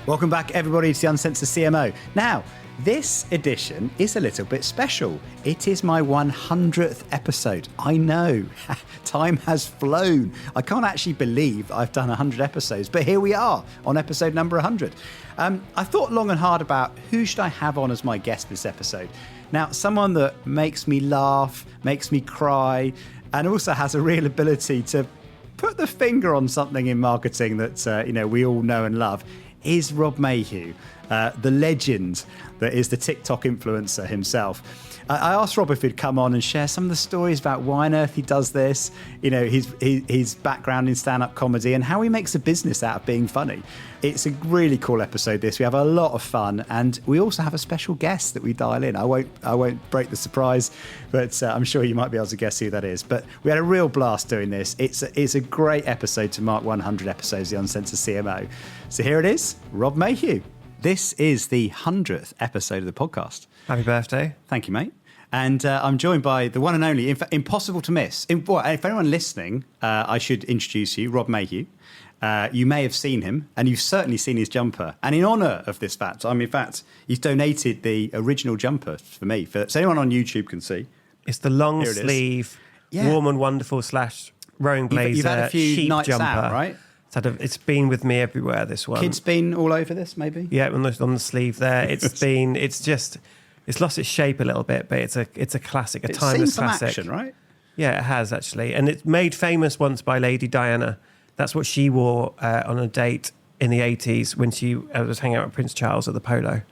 Welcome back, everybody, to the Uncensored CMO. Now, this edition is a little bit special. It is my 100th episode. I know, time has flown. I can't actually believe I've done 100 episodes, but here we are on episode number 100. I thought long and hard about who should I have on as my guest this episode. Now, someone that makes me laugh, makes me cry, and also has a real ability to put the finger on something in marketing that we all know and love is Rob Mayhew, the legend that is the TikTok influencer himself. I asked Rob if he'd come on and share some of the stories about why on earth he does this, his background in stand-up comedy and how he makes a business out of being funny. It's a really cool episode, this. We have a lot of fun, and we also have a special guest that we dial in. I won't break the surprise, but I'm sure you might be able to guess who that is. But we had a real blast doing this. It's a great episode to mark 100 episodes of the Uncensored CMO. So here it is, Rob Mayhew. This is the 100th episode of the podcast. Happy birthday. Thank you, mate. And I'm joined by the one and only, in fact, impossible to miss. If anyone listening, I should introduce you, Rob Mayhew. You may have seen him, and you've certainly seen his jumper. And in honour of this fact, he's donated the original jumper for me. So anyone on YouTube can see. It's the long sleeve, warm and wonderful / rowing blazer you've had a few sheep nights jumper. Out, right? It's been with me everywhere, this one. Kids been all over this, maybe? Yeah, on the sleeve there. It's lost its shape a little bit, but it's a classic, a timeless classic. It's seen some action, right? Yeah, it has actually. And it's made famous once by Lady Diana. That's what she wore on a date in the 80s when she was hanging out with Prince Charles at the Polo.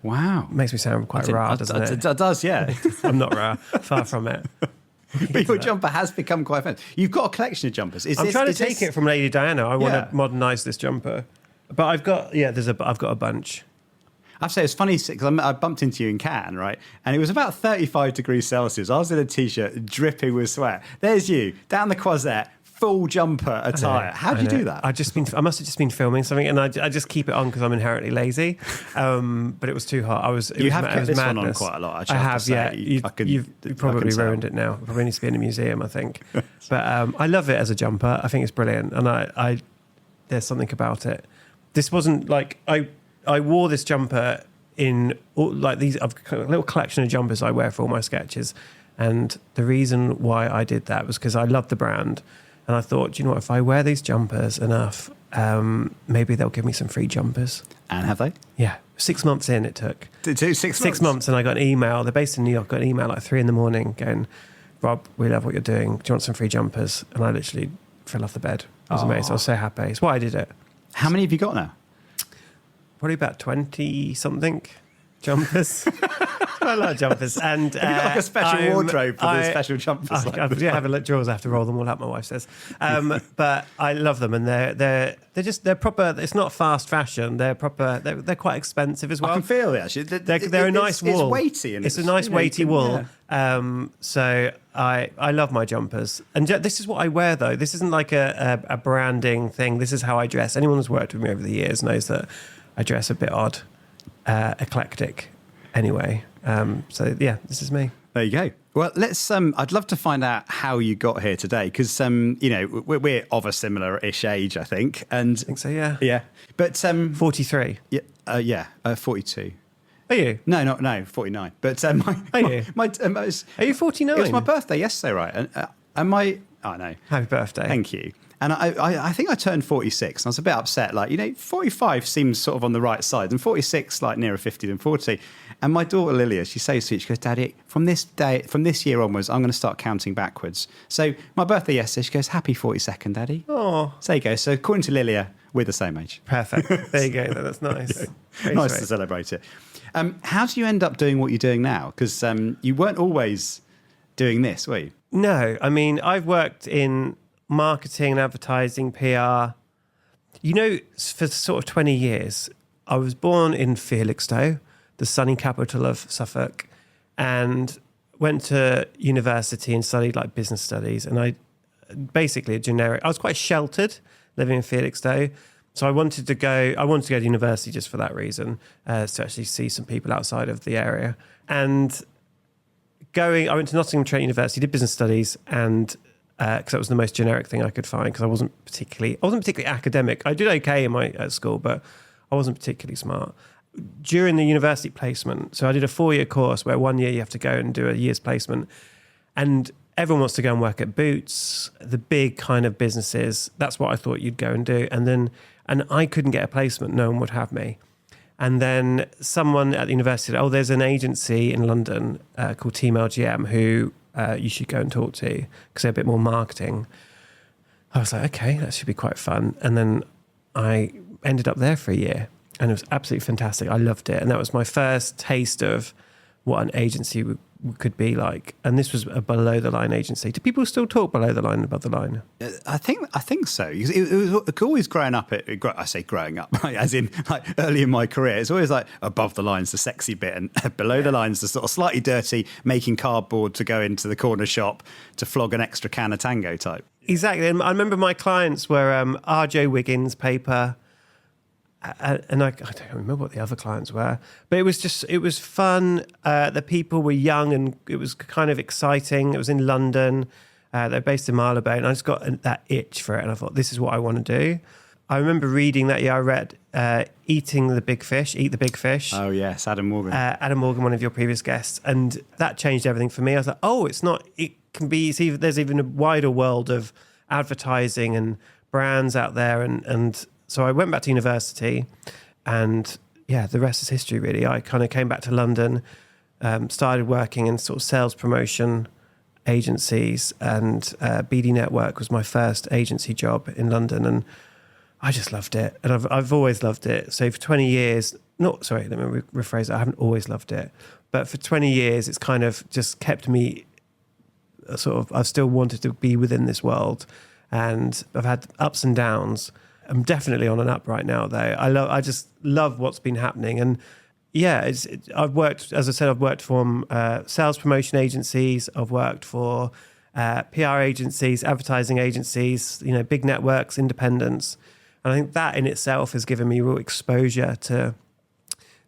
Wow. Makes me sound quite raw, doesn't it? It does, yeah. I'm not raw. Far from it. But your jumper has become quite famous. You've got a collection of jumpers. I'm trying to take it from Lady Diana. I want to modernise this jumper. But I've got a bunch. I have to say, it's funny because I bumped into you in Cannes, right? And it was about 35 degrees Celsius. I was in a T-shirt dripping with sweat. There's you, down the Croisette, full jumper attire. How do you do that? I must have just been filming something, and I just keep it on because I'm inherently lazy. But it was too hot. You have kept this one on quite a lot, actually. I have, yeah. You've probably ruined it now. It probably needs to be in a museum, I think. But I love it as a jumper. I think it's brilliant, and I there's something about it. This wasn't like I wore this jumper in like these. I've got a little collection of jumpers I wear for all my sketches, and the reason why I did that was because I love the brand. And I thought, do you know what, if I wear these jumpers enough, maybe they'll give me some free jumpers. And have they? Yeah. 6 months in it took. Did it 6 months? 6 months, and I got an email. They're based in New York. I got an email like 3 a.m. going, Rob, we love what you're doing. Do you want some free jumpers? And I literally fell off the bed. It was amazing. I was so happy. It's why I did it. How many have you got now? Probably about 20-something jumpers. I love jumpers. And have you got like a special wardrobe for the special jumpers? I have a drawers. I have to roll them all up, my wife says. But I love them, and they're proper. It's not fast fashion. They're proper. They're quite expensive as well. I can feel it actually. They're a nice wool. It's weighty, and it's a nice weighty wool. Yeah. So I love my jumpers, and this is what I wear though. This isn't like a branding thing. This is how I dress. Anyone who's worked with me over the years knows that I dress a bit odd, eclectic. Anyway, so yeah, this is me. There you go. Well, let's. I'd love to find out how you got here today, because we're of a similar-ish age, I think. And I think so, yeah. Yeah, but 43. Yeah, 42. Are you? No, 49. But are you 49? It was my birthday yesterday, right? I know. Happy birthday. Thank you. And I think I turned 46, and I was a bit upset. 45 seems sort of on the right side, and 46 like nearer 50 than 40. And my daughter Lilia, she says to me, she goes, Daddy, from this year onwards, I'm going to start counting backwards. So my birthday yesterday, she goes, Happy 42nd, Daddy. Oh. So there you go. So according to Lilia, we're the same age. Perfect. There you go. That's nice. Nice to celebrate it. How do you end up doing what you're doing now? Because you weren't always doing this, were you? No. I mean, I've worked in marketing and advertising, PR. For sort of 20 years, I was born in Felixstowe, the sunny capital of Suffolk, and went to university and studied like business studies. And I was quite sheltered living in Felixstowe. So I wanted to go to university just for that reason, to actually see some people outside of the area. And I went to Nottingham Trent University, did business studies, and because that was the most generic thing I could find, because I wasn't particularly academic. I did okay at school, but I wasn't particularly smart. During the university placement, so I did a 4-year course where 1 year you have to go and do a year's placement. And everyone wants to go and work at Boots, the big kind of businesses. That's what I thought you'd go and do. And I couldn't get a placement. No one would have me. And then someone at the university said, there's an agency in London called Team LGM who you should go and talk to because they're a bit more marketing. I was like, okay, that should be quite fun. And then I ended up there for a year and it was absolutely fantastic. I loved it. And that was my first taste of what an agency could be like. And this was a below the line agency. Do people still talk below the line and above the line? I think so. It was always growing up. I say growing up, as in like early in my career. It's always like above the line's the sexy bit, and below the line's the sort of slightly dirty, making cardboard to go into the corner shop to flog an extra can of Tango type. Exactly. And I remember my clients were R.J. Wiggins paper. And I don't remember what the other clients were, but it was fun. The people were young and it was kind of exciting. It was in London. They're based in Marylebone. And I just got that itch for it. And I thought, this is what I want to do. I remember reading that year, I read Eat the Big Fish. Oh, yes, Adam Morgan. Adam Morgan, one of your previous guests. And that changed everything for me. I was like, there's even a wider world of advertising and brands out there. And so I went back to university and the rest is history really. I kind of came back to London, started working in sort of sales promotion agencies, and BD Network was my first agency job in London, and I just loved it. And I've always loved it. So for 20 years, let me rephrase it. I haven't always loved it, but for 20 years, it's kind of just kept me I've still wanted to be within this world, and I've had ups and downs. I'm definitely on an up right now, though. I just love what's been happening, and I've worked for sales promotion agencies. I've worked for PR agencies, advertising agencies, big networks, independents, and I think that in itself has given me real exposure to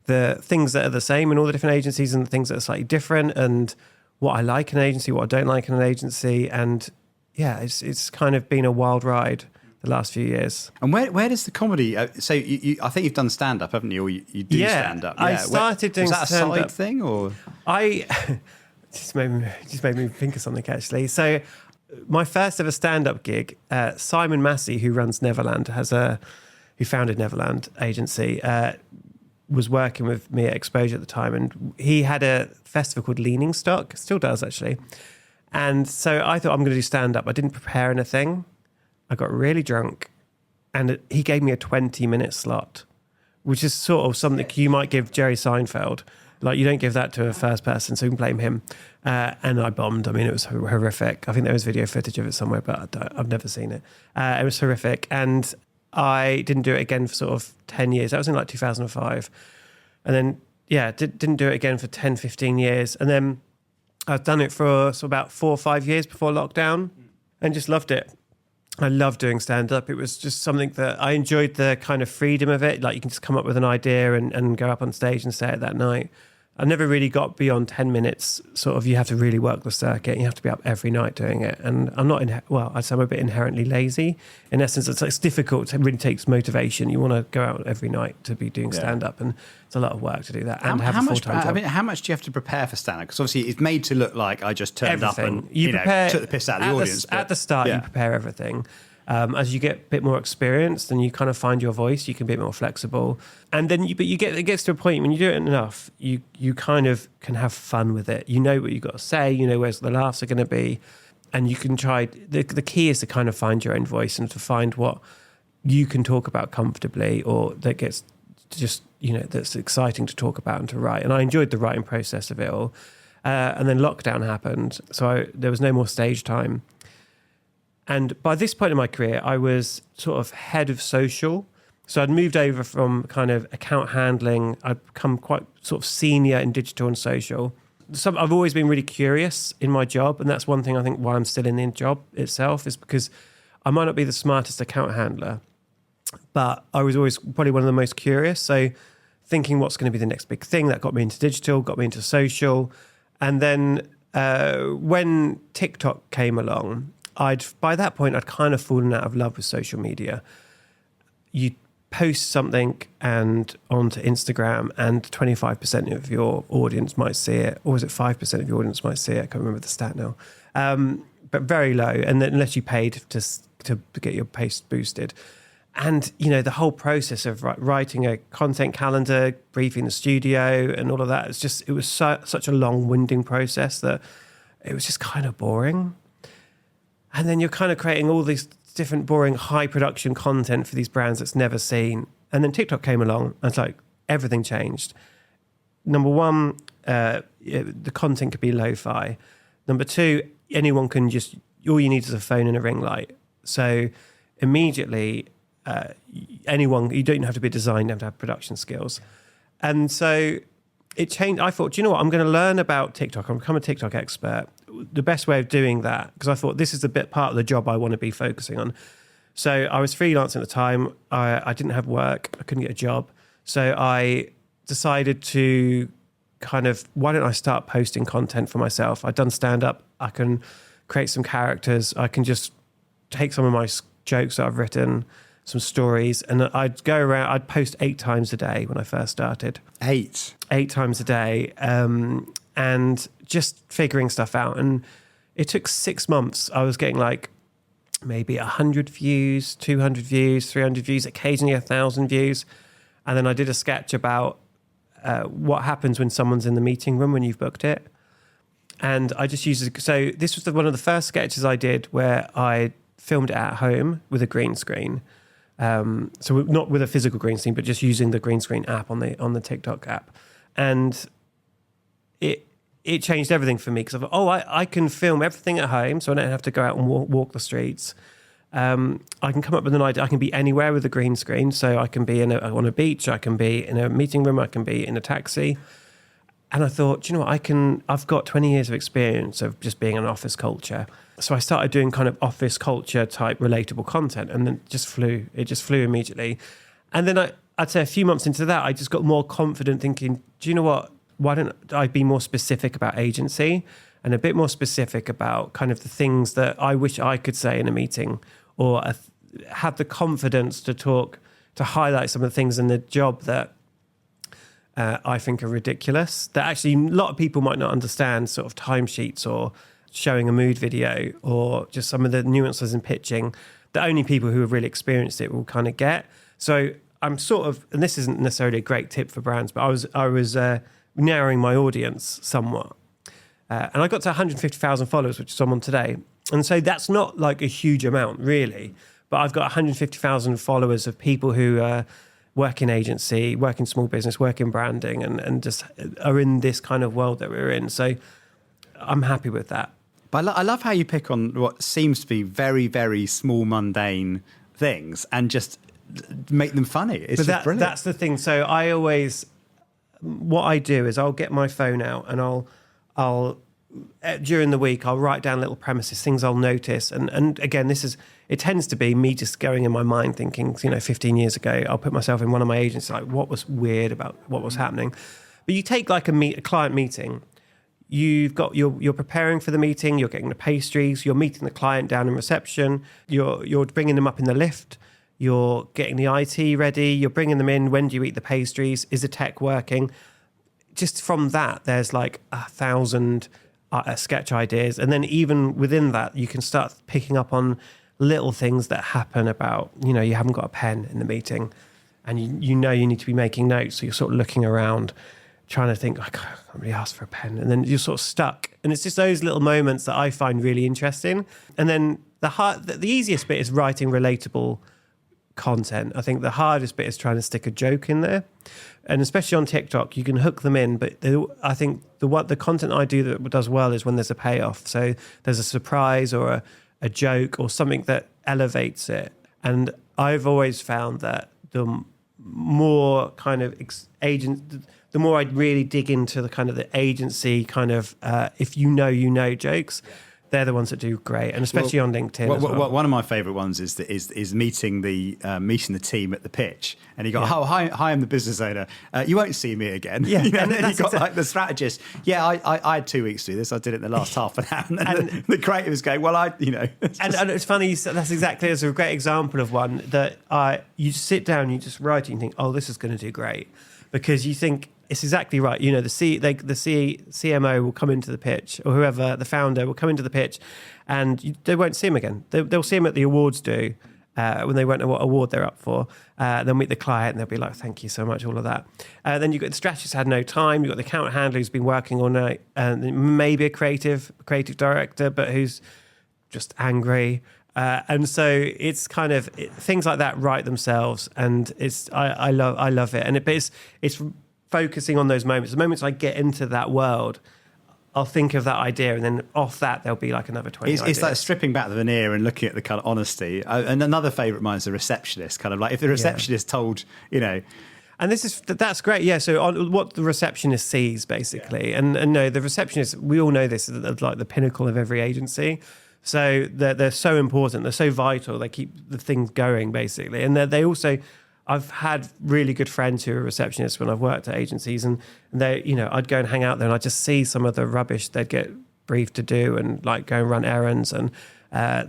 the things that are the same in all the different agencies and the things that are slightly different, and what I like in an agency, what I don't like in an agency, and it's kind of been a wild ride the last few years. And where does the comedy? So I think you've done stand up, haven't you? Or you do stand up. I started doing stand up. Was that a side thing, or just made me think of something actually. So my first ever stand up gig, Simon Massey, who runs Neverland, who founded Neverland agency, was working with me at Exposure at the time, and he had a festival called Leaning Stock, still does actually. And so I thought, I'm going to do stand up. I didn't prepare anything. I got really drunk, and he gave me a 20-minute slot, which is sort of something you might give Jerry Seinfeld. Like, you don't give that to a first person, so you can blame him. And I bombed. I mean, it was horrific. I think there was video footage of it somewhere, but I've never seen it. It was horrific. And I didn't do it again for sort of 10 years. That was in like 2005. And then, didn't do it again for 10, 15 years. And then I've done it for about 4 or 5 years before lockdown and just loved it. I love doing stand-up. It was just something that I enjoyed, the kind of freedom of it. Like, you can just come up with an idea and go up on stage and say it that night. I never really got beyond 10 minutes. Sort of, you have to really work the circuit. You have to be up every night doing it. And I'm not, I'd say I'm a bit inherently lazy. In essence, it's difficult. It really takes motivation. You want to go out every night to be doing stand-up. And it's a lot of work to do that and have a full-time job. I mean, how much do you have to prepare for stand-up? Because obviously it's made to look like I just turned everything. up and you prepare, took the piss out of the audience. At the start, you prepare everything. As you get a bit more experienced and you kind of find your voice, you can be a bit more flexible. And then, it gets to a point when you do it enough, you kind of can have fun with it. You know what you've got to say, you know where the laughs are going to be, and you can try. The key is to kind of find your own voice and to find what you can talk about comfortably, or that gets just, that's exciting to talk about and to write. And I enjoyed the writing process of it all. And then lockdown happened, so there was no more stage time. And by this point in my career, I was sort of head of social. So I'd moved over from kind of account handling. I'd become quite sort of senior in digital and social. So I've always been really curious in my job. And that's one thing I think why I'm still in the job itself, is because I might not be the smartest account handler, but I was always probably one of the most curious. So thinking what's going to be the next big thing, that got me into digital, got me into social. And then when TikTok came along, by that point, I'd kind of fallen out of love with social media. You post something and onto Instagram, and 25% of your audience might see it, or is it 5% of your audience might see it? I can't remember the stat now, but very low. And then unless you paid to get your post boosted, and the whole process of writing a content calendar, briefing the studio, and all of that, it was such a long, winding process that it was just kind of boring. And then you're kind of creating all these different boring high production content for these brands that's never seen. And then TikTok came along and it's like everything changed. Number one, the content could be lo-fi. Number two, anyone can all you need is a phone and a ring light. So immediately, anyone, you don't have to be a designer, you have to have production skills. And so it changed. I thought, I'm going to learn about TikTok. I'm become a TikTok expert. The best way of doing that, because I thought this is the part of the job I want to be focusing on. So I was freelancing at the time. I didn't have work. I couldn't get a job. So I decided to why don't I start posting content for myself? I'd done stand-up. I can create some characters. I can just take some of my jokes that I've written, some stories, and I'd go around. I'd post 8 times a day when I first started. 8 times a day, and just figuring stuff out. And it took 6 months. I was getting like maybe 100 views, 200 views, 300 views, occasionally 1,000 views. And then I did a sketch about what happens when someone's in the meeting room when you've booked it. And I just used it. So this was one of the first sketches I did where I filmed it at home with a green screen. So not with a physical green screen, but just using the green screen app on the TikTok app. And it changed everything for me, because I thought, I can film everything at home, so I don't have to go out and walk the streets. I can come up with an idea. I can be anywhere with a green screen. So I can be on a beach, I can be in a meeting room, I can be in a taxi. And I thought, I've got 20 years of experience of just being an office culture. So I started doing kind of office culture type relatable content, and then it just flew immediately. And then I'd say a few months into that, I just got more confident thinking, do you know what? Why don't I be more specific about agency and a bit more specific about kind of the things that I wish I could say in a meeting, or have the confidence to highlight some of the things in the job that I think are ridiculous, that actually a lot of people might not understand, sort of timesheets or showing a mood video, or just some of the nuances in pitching that only people who have really experienced it will kind of get. So I'm sort of, and this isn't necessarily a great tip for brands, but I was narrowing my audience somewhat. And I got to 150,000 followers, which is I'm on today. And so that's not like a huge amount, really. But I've got 150,000 followers of people who work in agency, work in small business, work in branding, and just are in this kind of world that we're in. So I'm happy with that. But I love how you pick on what seems to be very, very small, mundane things and just make them funny. It's just brilliant. That's the thing. So what I do is I'll get my phone out and I'll during the week, I'll write down little premises, things I'll notice. And again, it tends to be me just going in my mind thinking, 15 years ago, I'll put myself in one of my agencies, like what was weird about what was happening. But you take like a client meeting, you're preparing for the meeting, you're getting the pastries, you're meeting the client down in reception, you're bringing them up in the lift, you're getting the IT ready, you're bringing them in. When do you eat the pastries? Is the tech working? Just from that, there's like 1,000 sketch ideas. And then even within that, you can start picking up on little things that happen about, you haven't got a pen in the meeting and you need to be making notes. So you're sort of looking around, trying to think, I can't really ask for a pen. And then you're sort of stuck. And it's just those little moments that I find really interesting. And then the easiest bit is writing relatable content. I think the hardest bit is trying to stick a joke in there. And especially on TikTok, you can hook them in. But I think the content I do that does well is when there's a payoff. So there's a surprise or a joke or something that elevates it. And I've always found that the more kind of the more I'd really dig into the kind of the agency kind of if you know jokes, they're the ones that do great, and especially on LinkedIn. As well. One of my favourite ones is meeting the team at the pitch, and you go, "Oh, hi, I'm the business owner. You won't see me again." Yeah, and then you got like the strategist. Yeah, I had 2 weeks to do this. I did it in the last half an hour, and then the creatives go, "Well, and it's funny. That's exactly as a great example of one that you just sit down, you just write, and you think, "Oh, this is going to do great," because you think. It's exactly right. The CMO will come into the pitch, or whoever, the founder will come into the pitch, and they won't see him again. They'll see him at the awards when they won't know what award they're up for. They'll meet the client and they'll be like, "Thank you so much," all of that. Then you've got the strategist had no time. You've got the account handler who's been working all night, and maybe a creative director, but who's just angry. And so it's kind of things like that write themselves, and I love it. And it's focusing on those moments. The moments I get into that world, I'll think of that idea, and then off that there'll be like another 20 ideas. It's like stripping back the veneer and looking at the kind of honesty. And another favourite of mine is the receptionist. Kind of like if the receptionist told, And that's great. Yeah. So on what the receptionist sees basically, and no, the receptionist. We all know this is like the pinnacle of every agency. So they're so important. They're so vital. They keep the things going basically, and they also. I've had really good friends who are receptionists when I've worked at agencies, and they, I'd go and hang out there and I'd just see some of the rubbish they'd get briefed to do and like go and run errands. And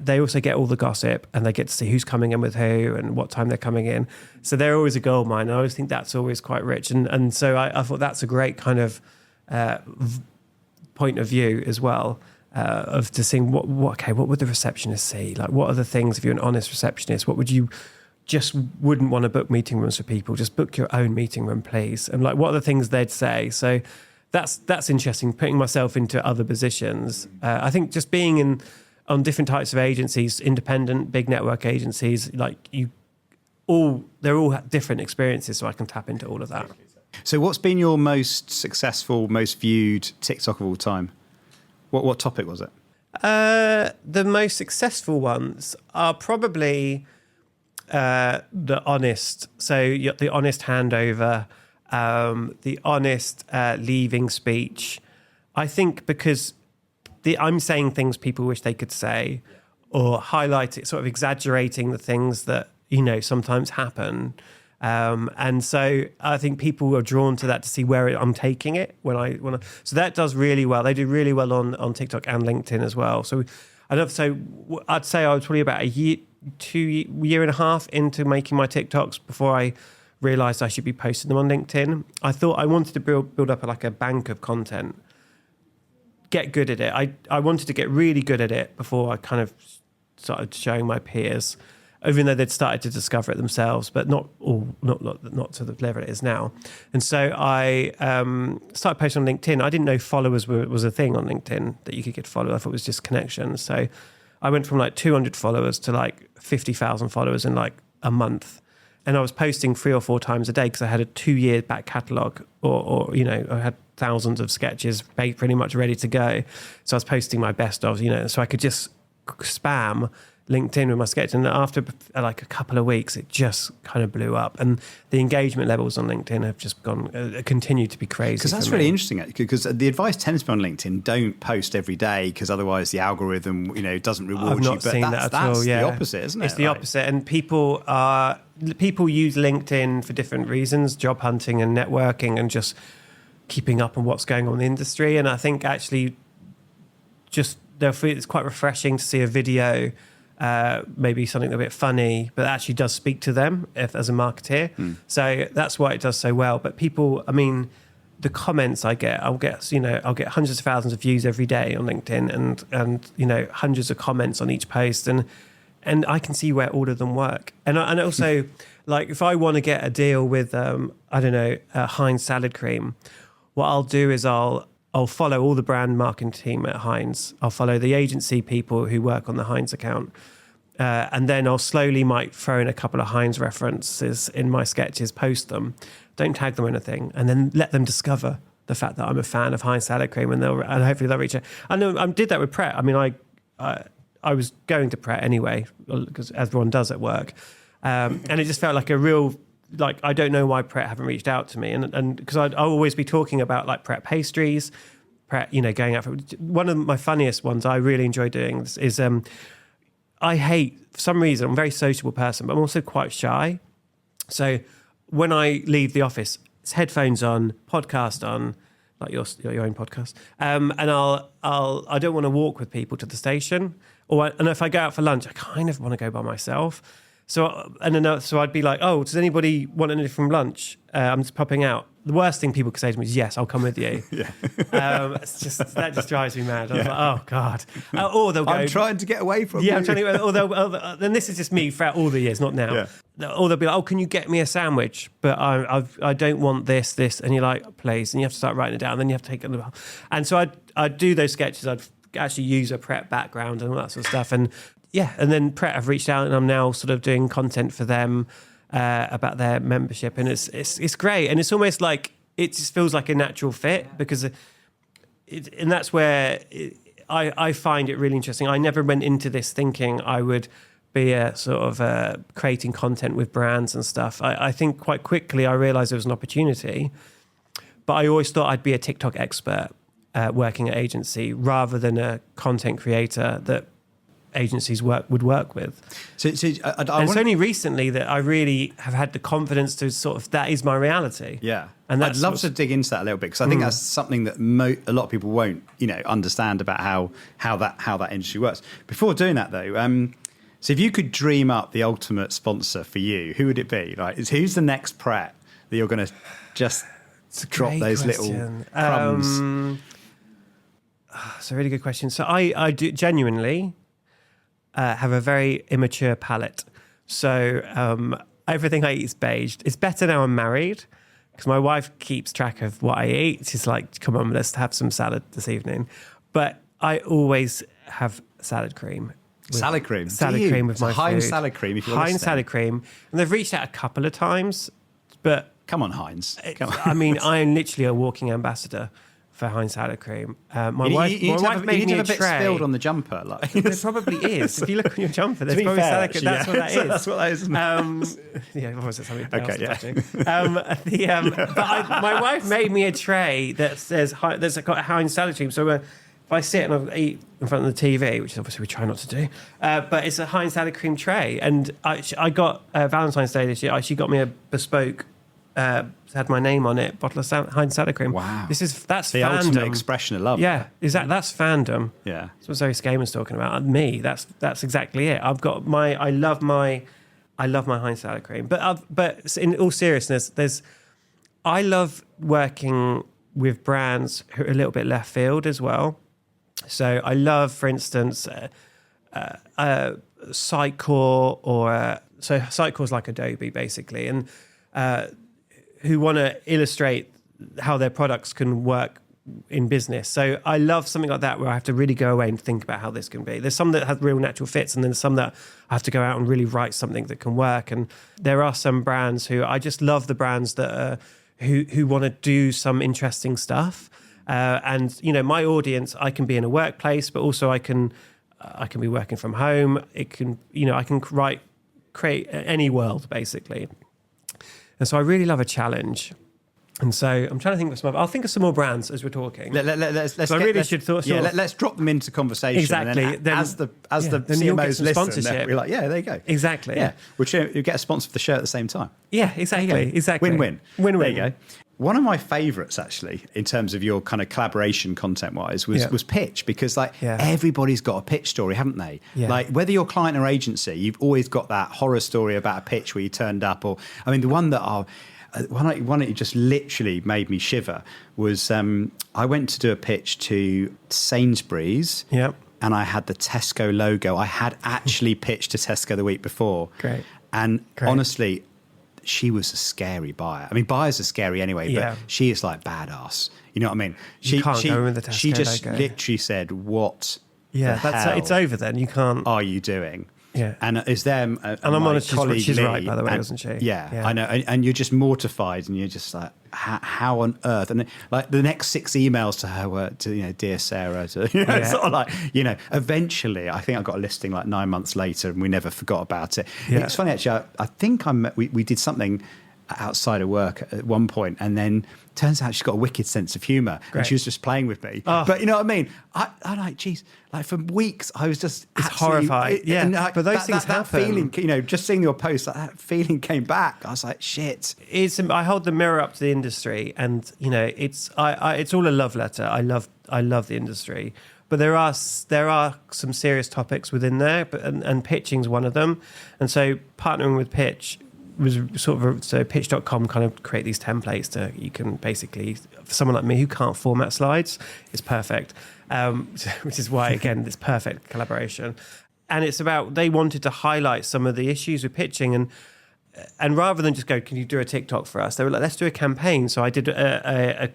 they also get all the gossip, and they get to see who's coming in with who and what time they're coming in. So they're always a gold mine. I always think that's always quite rich. And so I thought that's a great kind of point of view as well. Of to seeing what would the receptionist see? Like, what are the things, if you're an honest receptionist, what would you just wouldn't want to book meeting rooms for people? Just book your own meeting room, please. And like, what are the things they'd say? So that's interesting, putting myself into other positions. I think just being on different types of agencies, independent, big network agencies, like they're all different experiences, so I can tap into all of that. So what's been your most successful, most viewed TikTok of all time? What topic was it? The most successful ones are probably the honest. So the honest handover, the honest leaving speech. I think because I'm saying things people wish they could say, or highlight it, sort of exaggerating the things that sometimes happen. And so I think people are drawn to that to see where I'm taking it so that does really well. They do really well on TikTok and LinkedIn as well. So I'd say I was probably about a year and a half into making my TikToks before I realized I should be posting them on LinkedIn. I thought I wanted to build up like a bank of content, get good at it. I wanted to get really good at it before I kind of started showing my peers, even though they'd started to discover it themselves, but not to the level it is now. And so I started posting on LinkedIn. I didn't know followers was a thing on LinkedIn, that you could get followed. I thought it was just connections. So I went from like 200 followers to like 50,000 followers in like a month. And I was posting 3 or 4 times a day because I had a 2-year back catalogue, or I had thousands of sketches pretty much ready to go. So I was posting my best of, so I could just spam LinkedIn with my sketch, and after like a couple of weeks it just kind of blew up, and the engagement levels on LinkedIn have just continue to be crazy. Because that's really interesting, because the advice tends to be on LinkedIn, don't post every day, because otherwise the algorithm doesn't reward I've not you. seen that at all. Yeah, the opposite, isn't it? It's the opposite, and people use LinkedIn for different reasons: job hunting and networking, and just keeping up on what's going on in the industry. And I think actually it's quite refreshing to see a video, maybe something a bit funny, but actually does speak to them as a marketeer. So that's why it does so well. But people, the comments I'll get hundreds of thousands of views every day on LinkedIn, and hundreds of comments on each post, and I can see where all of them work. And also, like, if I want to get a deal with Heinz salad cream, what I'll do is I'll follow all the brand marketing team at Heinz. I'll follow the agency people who work on the Heinz account. And then I'll slowly might throw in a couple of Heinz references in my sketches, post them, don't tag them or anything, and then let them discover the fact that I'm a fan of Heinz salad cream, and hopefully they'll reach it. I know I did that with Pret. I was going to Pret anyway, because everyone does at work. And it just felt like a real, like, I don't know why Pret haven't reached out to me. And because I'll always be talking about like Pret pastries, Pret, going out for one of my funniest ones I really enjoy doing is I hate, for some reason, I'm a very sociable person, but I'm also quite shy. So when I leave the office, it's headphones on, podcast on, like your own podcast, and I don't want to walk with people to the station, and if I go out for lunch, I kind of want to go by myself. So I'd be like, oh, does anybody want anything from lunch? I'm just popping out. The worst thing people could say to me is, yes, I'll come with you. That just drives me mad. I was like, oh God. Or they'll go, I'm trying to get away from you. I'm trying to, then this is just me throughout all the years, not now. Yeah. Or they'll be like, oh, can you get me a sandwich? But I don't want this. And you're like, please. And you have to start writing it down. Then you have to take it. And so I'd do those sketches. I'd actually use a Pret background and all that sort of stuff. And then Pret have reached out and I'm now sort of doing content for them about their membership, and it's great, and it's almost like it just feels like a natural fit because and that's where I find it really interesting. I never went into this thinking I would be a sort of creating content with brands and stuff. I think quite quickly I realised there was an opportunity, but I always thought I'd be a TikTok expert working at agency rather than a content creator that agencies would work with. So it's only recently that I really have had the confidence to sort of, that is my reality. Yeah. And I'd love to dig into that a little bit because I think that's something that a lot of people won't, understand about how that industry works. Before doing that though, so if you could dream up the ultimate sponsor for you, who would it be? Like, who's the next Pret that you're going to just drop those little crumbs? It's a really good question. So I do genuinely have a very immature palate. So everything I eat is beige. It's better now I'm married because my wife keeps track of what I eat. She's like, come on, let's have some salad this evening. But I always have salad cream. Salad cream? Salad cream with my Heinz food. salad cream, if you're Heinz listening. salad cream. And they've reached out a couple of times, but... Come on, Heinz. Come on. I mean, I am literally a walking ambassador for Heinz salad cream. My wife made me a tray. You need to have a bit spilled on the jumper. Like. There probably is. If you look on your jumper, there's probably salad cream. That's what that is. That's what that is, isn't it? Yeah, what was it? Something okay, yeah. But my wife made me a tray that says there's got a Heinz salad cream. So if I sit and I eat in front of the TV, which obviously we try not to do, but it's a Heinz salad cream tray. And I got Valentine's Day this year. She got me a bespoke. Had my name on it, bottle of Heinz salad cream. Wow, that's the fandom. Ultimate expression of love. Yeah, exactly. That's fandom. Yeah, that's what Zoe Skaman's talking about. Me, that's exactly it. I've got I love my Heinz salad cream. But in all seriousness, I love working with brands who are a little bit left field as well. So I love, for instance, Sitecore so Sitecore is like Adobe basically, and who want to illustrate how their products can work in business. So I love something like that where I have to really go away and think about how this can be. There's some that have real natural fits, and then some that I have to go out and really write something that can work. And there are some brands who I just love, the brands that who want to do some interesting stuff. And my audience, I can be in a workplace, but also I can be working from home. It can, I can create any world basically. And so I really love a challenge. And so I'm trying to think of some. I'll think of some more brands as we're talking. Let's drop them into conversation. Exactly. And then as the CMOs listen, we're like, yeah, there you go. Exactly. Yeah, you get a sponsor for the show at the same time. Yeah, exactly. Exactly. Win-win. There you go. One of my favourites, actually, in terms of your kind of collaboration content-wise, was pitch, because everybody's got a pitch story, haven't they? Yeah. Like, whether you're client or agency, you've always got that horror story about a pitch where you turned up, or the one that just literally made me shiver was I went to do a pitch to Sainsbury's. Yep. And I had the Tesco logo. I had actually pitched to Tesco the week before. Great. And honestly, she was a scary buyer. I mean, buyers are scary anyway, but she is like badass. You know what I mean? You can't go with the Tesco She just logo. literally said, "What? It's over then. You can't. Are you doing?" Yeah. And is them and I'm honest, she's Lee, right, by the way, wasn't she? Yeah, I know. And you're just mortified, and you're just like, how on earth? And like the next 6 emails to her were to, dear Sarah, sort of like, eventually, I think I got a listing like 9 months later, and we never forgot about it. Yeah. It's funny, actually, I think we did something outside of work at one point, and then turns out she's got a wicked sense of humour, and she was just playing with me. But you know what I mean? I like, geez, like for weeks I was just horrified. Yeah, and but those things happen. That feeling, you know, just seeing your post, like, that feeling came back. I was like, shit. I hold the mirror up to the industry, and you know, it's all a love letter. I love the industry, but there are some serious topics within there. But and pitching's one of them, and so partnering with Pitch was so pitch.com kind of create these templates to, you can basically, for someone like me who can't format slides, it's perfect, which is why, again, this perfect collaboration. And it's about, they wanted to highlight some of the issues with pitching, and rather than just go, can you do a TikTok for us, they were like, let's do a campaign. So I did a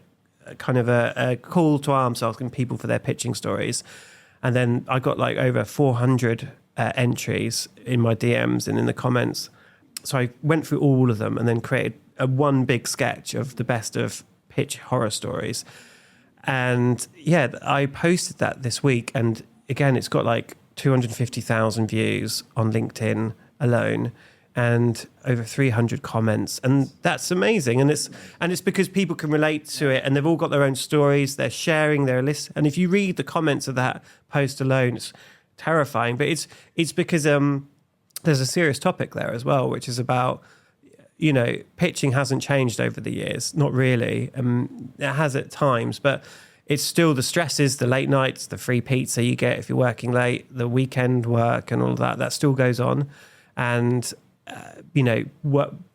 kind of a call to arms, asking people for their pitching stories, and then I got like over 400 entries in my DMs and in the comments. So I went through all of them and then created one big sketch of the best of pitch horror stories. And yeah, I posted that this week. And again, it's got like 250,000 views on LinkedIn alone and over 300 comments. And that's amazing. And it's because people can relate to it, and they've all got their own stories. They're sharing their list. And if you read the comments of that post alone, it's terrifying. But it's because there's a serious topic there as well, which is about, you know, pitching hasn't changed over the years. Not really. It has at times, but it's still the stresses, the late nights, the free pizza you get if you're working late, the weekend work and all of that. That still goes on. And, you know,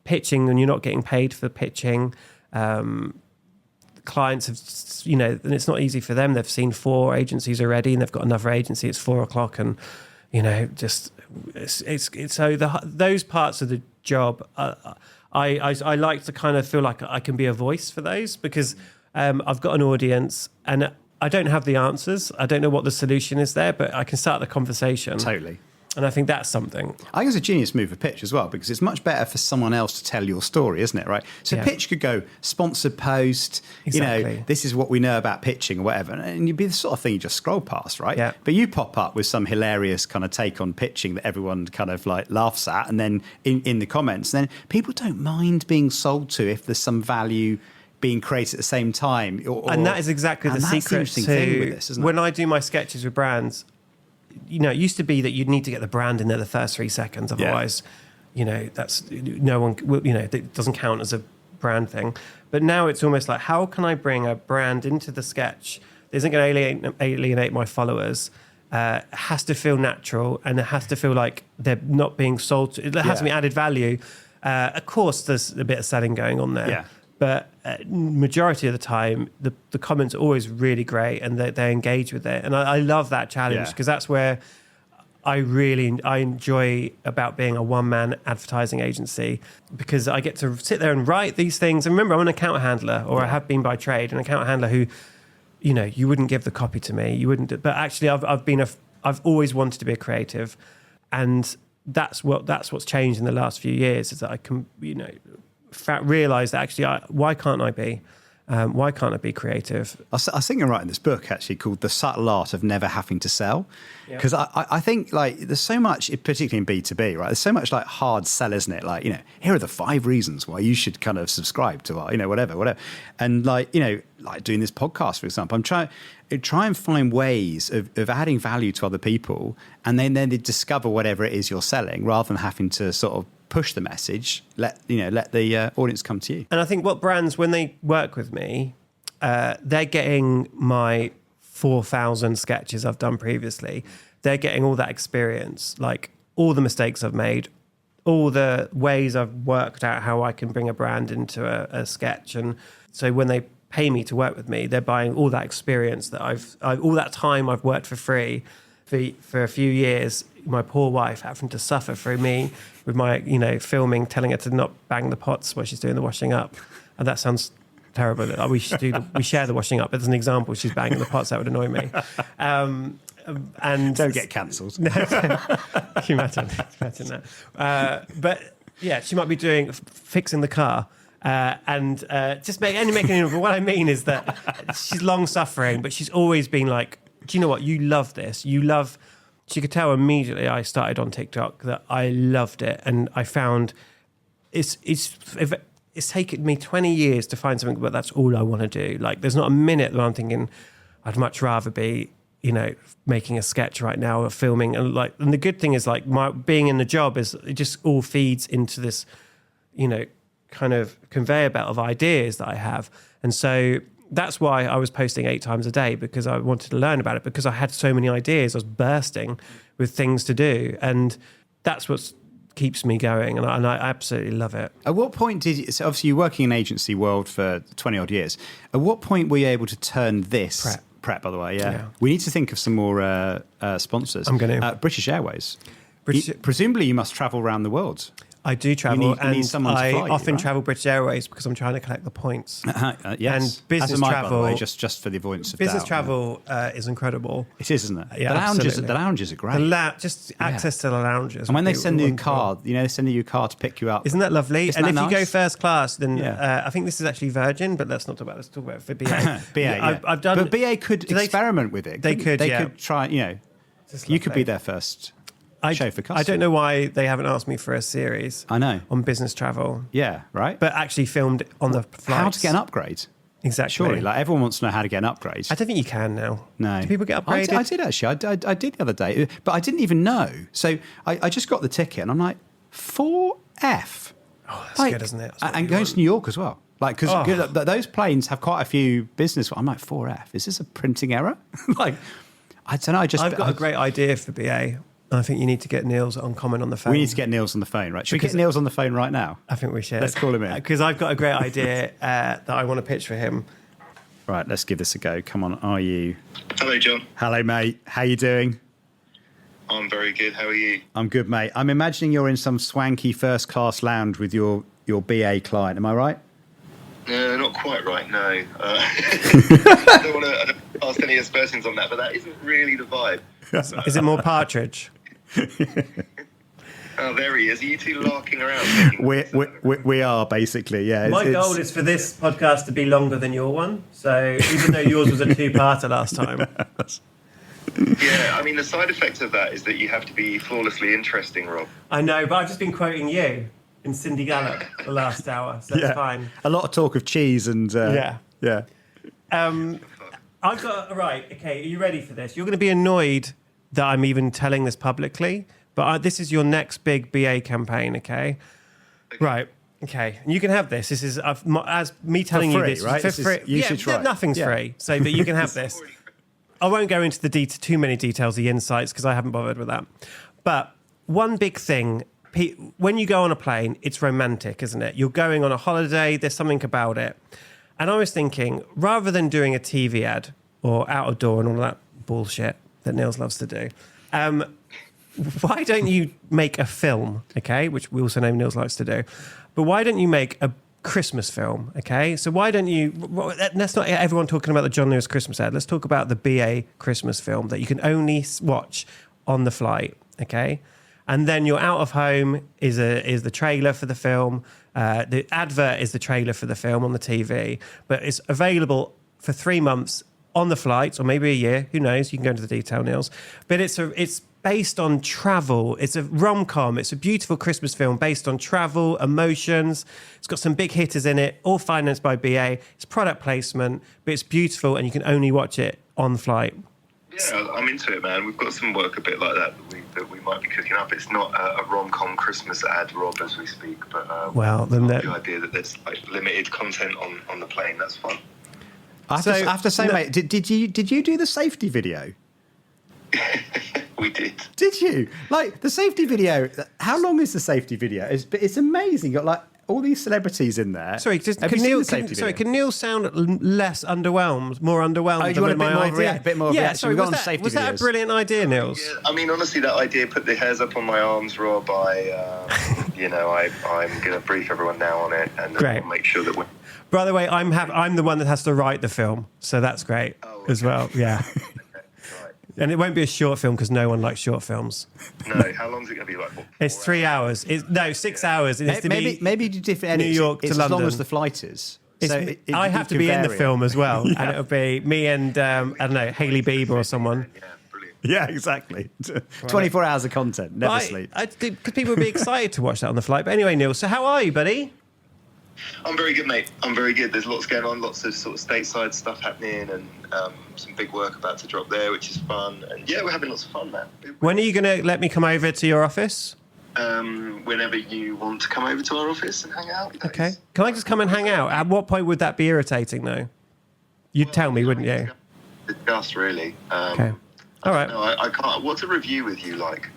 pitching, and you're not getting paid for pitching. Clients have, you know, and it's not easy for them. They've seen 4 agencies already, and they've got another agency. It's 4:00, and, you know, just... It's so those parts of the job, I like to kind of feel like I can be a voice for those, because I've got an audience and I don't have the answers. I don't know what the solution is there, but I can start the conversation. Totally. And I think that's something. I think it's a genius move of Pitch as well, because it's much better for someone else to tell your story, isn't it? Right. So Pitch could go sponsored post, exactly. You know, this is what we know about pitching or whatever. And you'd be the sort of thing you just scroll past, right? Yeah. But you pop up with some hilarious kind of take on pitching that everyone kind of like laughs at. And then in the comments, then people don't mind being sold to if there's some value being created at the same time. And that is exactly the secret to thing with this, isn't it? When I do my sketches with brands, you know, it used to be that you'd need to get the brand in there the first 3 seconds. Otherwise, you know, that's no one, you know, it doesn't count as a brand thing. But now it's almost like, how can I bring a brand into the sketch that isn't going to alienate my followers? It has to feel natural, and it has to feel like they're not being sold to. It has to be added value. Of course, there's a bit of selling going on there. Yeah. But majority of the time, the comments are always really great, and they engage with it. And I love that challenge, because that's where I enjoy about being a one-man advertising agency, because I get to sit there and write these things. And remember, I'm an account handler, or I have been by trade, an account handler who, you know, you wouldn't give the copy to me. You wouldn't. But actually, I've always wanted to be a creative, and that's what's changed in the last few years, is that I can, you know, realise that actually, why can't I be creative? I was thinking writing this book actually called The Subtle Art of Never Having to Sell, because I think like there's so much, particularly in B2B, right? There's so much like hard sell, isn't it? Like, you know, here are the 5 reasons why you should kind of subscribe to our, you know, whatever. And like, you know, like doing this podcast, for example, I'm try and find ways of adding value to other people, and then they discover whatever it is you're selling, rather than having to sort of push the message, let the audience come to you. And I think what brands, when they work with me, they're getting my 4,000 sketches I've done previously. They're getting all that experience, like all the mistakes I've made, all the ways I've worked out how I can bring a brand into a sketch. And so when they pay me to work with me, they're buying all that experience that I've all that time I've worked for free for a few years, my poor wife having to suffer through me with my, you know, filming, telling her to not bang the pots while she's doing the washing up. And that sounds terrible. We share the washing up. As an example, she's banging the pots. That would annoy me. And don't get cancelled. No, can you imagine that? But yeah, she might be doing fixing the car. And just making. But what I mean is that she's long suffering, but she's always been like, do you know what? You love this. She could tell immediately I started on TikTok that I loved it, and I found it's it's taken me 20 years to find something, but that's all I want to do. Like, there's not a minute that I'm thinking I'd much rather be, making a sketch right now or filming. And the good thing is, like, my being in the job is it just all feeds into this, kind of conveyor belt of ideas that I have. And so that's why I was posting 8 times a day, because I wanted to learn about it, because I had so many ideas. I was bursting with things to do. And that's what keeps me going. And I absolutely love it. At what point so obviously you're working in agency world for 20 odd years. At what point were you able to turn this... Pret, by the way, yeah. We need to think of some more sponsors. I'm going to. British Airways. Presumably you must travel around the world. I do travel, you need someone to fly you, often right? travel British Airways because I'm trying to collect the points. Yes. And business By travel, the way, just for the avoidance of business doubt. travel is incredible. It is, isn't it? Yeah, the lounges are great. Just access to the lounges. And when they send you a car, they send you a car to pick you up. Isn't that lovely? Isn't and that if you nice? go first class, then I think this is actually Virgin, but let's not talk about it. Let's talk about it for BA. BA, I've done. But BA could experiment with it. They could. They could try. You could be their first show for customers. I don't know why they haven't asked me for a series. I know. On business travel. Yeah, right. But actually filmed on the flights. How to get an upgrade? Exactly. Surely, like everyone wants to know how to get an upgrade. I don't think you can now. No. Do people get upgraded? I did actually. I did the other day, but I didn't even know. So I just got the ticket, and I'm like, 4F. Oh, that's good, isn't it? And going to New York as well. Like, because those planes have quite a few business. I'm like, 4F. Is this a printing error? Like, I don't know. I've got a great idea for BA. I think you need to get Nils on comment on the phone. We need to get Nils on the phone, right? Should we get Nils on the phone right now? I think we should. Let's call him in. Because I've got a great idea that I want to pitch for him. Right, let's give this a go. Come on, are you? Hello, John. Hello, mate. How you doing? I'm very good. How are you? I'm good, mate. I'm imagining you're in some swanky first-class lounge with your BA client. Am I right? No, not quite right, no. I don't want to ask any aspersions on that, but that isn't really the vibe. Is it more partridge? Oh, there he is. Are you two larking around? We are, basically, yeah. My goal is for this podcast to be longer than your one. So even though yours was a 2-parter last time. Yeah, I mean, the side effect of that is that you have to be flawlessly interesting, Rob. I know, but I've just been quoting you in Cindy Gallop the last hour, so it's fine. A lot of talk of cheese and... Yeah. I've got... Right, okay, are you ready for this? You're going to be annoyed that I'm even telling this publicly, but this is your next big BA campaign, okay? Right, okay. And you can have this. This is... as me telling for free, you this... right? For free. Nothing's free, so but you can have this. I won't go into too many details, the insights, because I haven't bothered with that. But one big thing... When you go on a plane, it's romantic, isn't it? You're going on a holiday, there's something about it. And I was thinking, rather than doing a TV ad or out of door and all that bullshit that Nils loves to do, why don't you make a film, okay? Which we also know Nils likes to do. But why don't you make a Christmas film, okay? So why don't you... Let's not get everyone talking about the John Lewis Christmas ad. Let's talk about the BA Christmas film that you can only watch on the flight, okay? And then your out of home is the trailer for the film. The advert is the trailer for the film on the TV. But it's available for 3 months on the flights, or maybe a year. Who knows? You can go into the detail, Nils. But it's based on travel. It's a rom-com. It's a beautiful Christmas film based on travel, emotions. It's got some big hitters in it, all financed by BA. It's product placement, but it's beautiful, and you can only watch it on flight. Yeah, I'm into it, man. We've got some work a bit like that we might be cooking up. It's not a rom-com Christmas ad, Rob, as we speak, but the idea that there's like limited content on the plane. That's fun. I have to say, mate, did you do the safety video? We did. Did you? Like the safety video? How long is the safety video? It's amazing. You've got like all these celebrities in there. Sorry, can Neil sound less underwhelmed, more underwhelmed? Oh, do you want a bit more reaction? Sorry, was that a brilliant idea, Nils? Yeah, I mean, honestly, that idea put the hairs up on my arms, Rob. I'm going to brief everyone now on it and great. Make sure that we're... By the way, I'm the one that has to write the film, so that's great as well. Yeah. And it won't be a short film because no one likes short films. No, how long is it going to be? Like, what, it's 3 hours. 6 hours. It maybe do different edits. New York to London. As long as the flight is. I have to be in the film as well, and it'll be me and I don't know, Hailey Bieber or someone. Yeah, brilliant. Yeah, exactly. 24 hours of content, never sleep. Because people would be excited to watch that on the flight. But anyway, Neil, so how are you, buddy? I'm very good, mate. I'm very good. There's lots going on, lots of sort of stateside stuff happening, and some big work about to drop there, which is fun. And yeah, we're having lots of fun, man. When are you going to let me come over to your office? Whenever you want to come over to our office and hang out. Okay. Can I just come and hang out? At what point would that be irritating, though? You'd tell me, wouldn't you? Discuss, really. Okay. All right. No, I can't. What's a review with you like?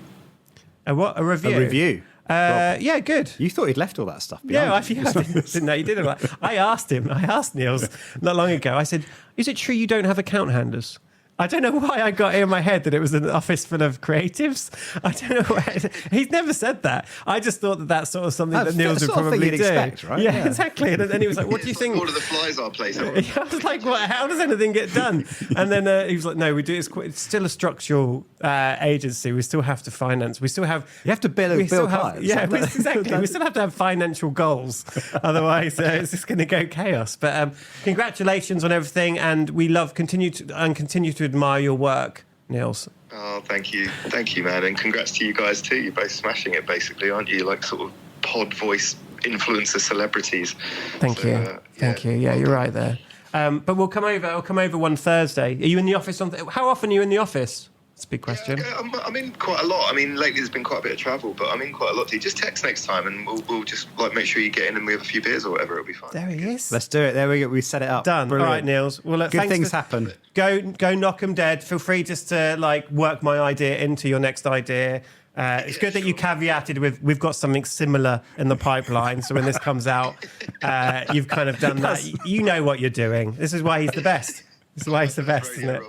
A what? A review? A review. Yeah, good. You thought he'd left all that stuff behind. Yeah, I didn't know you did. I asked Nils not long ago. I said, "Is it true you don't have account handlers?" I don't know why I got it in my head that it was an office full of creatives. I don't know why. He's never said that. I just thought that that's sort of something that Nils would probably do. Expect, right? Yeah, exactly. And he was like, "What do you think?" All of the flies are placed. I was like, "What? How does anything get done?" And then he was like, "No, we do. It's still a structural agency. We still have to finance. We still have. You have to bill clients. Yeah, exactly. We still have to have financial goals. Otherwise, it's just going to go chaos. But congratulations on everything, and we continue to admire your work, Nils. Oh, thank you, man, and congrats to you guys too. You're both smashing it, basically, aren't you? Like sort of pod voice influencer celebrities. Thank you. Yeah, you're right there. But we'll come over. I'll come over one Thursday. Are you in the office on? How often are you in the office? It's a big question. Yeah, I'm in quite a lot. I mean, lately there's been quite a bit of travel, but I'm in quite a lot too. Just text next time, and we'll just like make sure you get in and we have a few beers or whatever. It'll be fine. There he is. Let's do it. There we go. We set it up. Done. Brilliant. All right, Nils. Well, good things happen. Go knock 'em dead. Feel free just to work my idea into your next idea. It's good that you caveated with we've got something similar in the pipeline. So when this comes out, you've kind of done that. You know what you're doing. This is why he's the best. This is why he's the best, isn't it?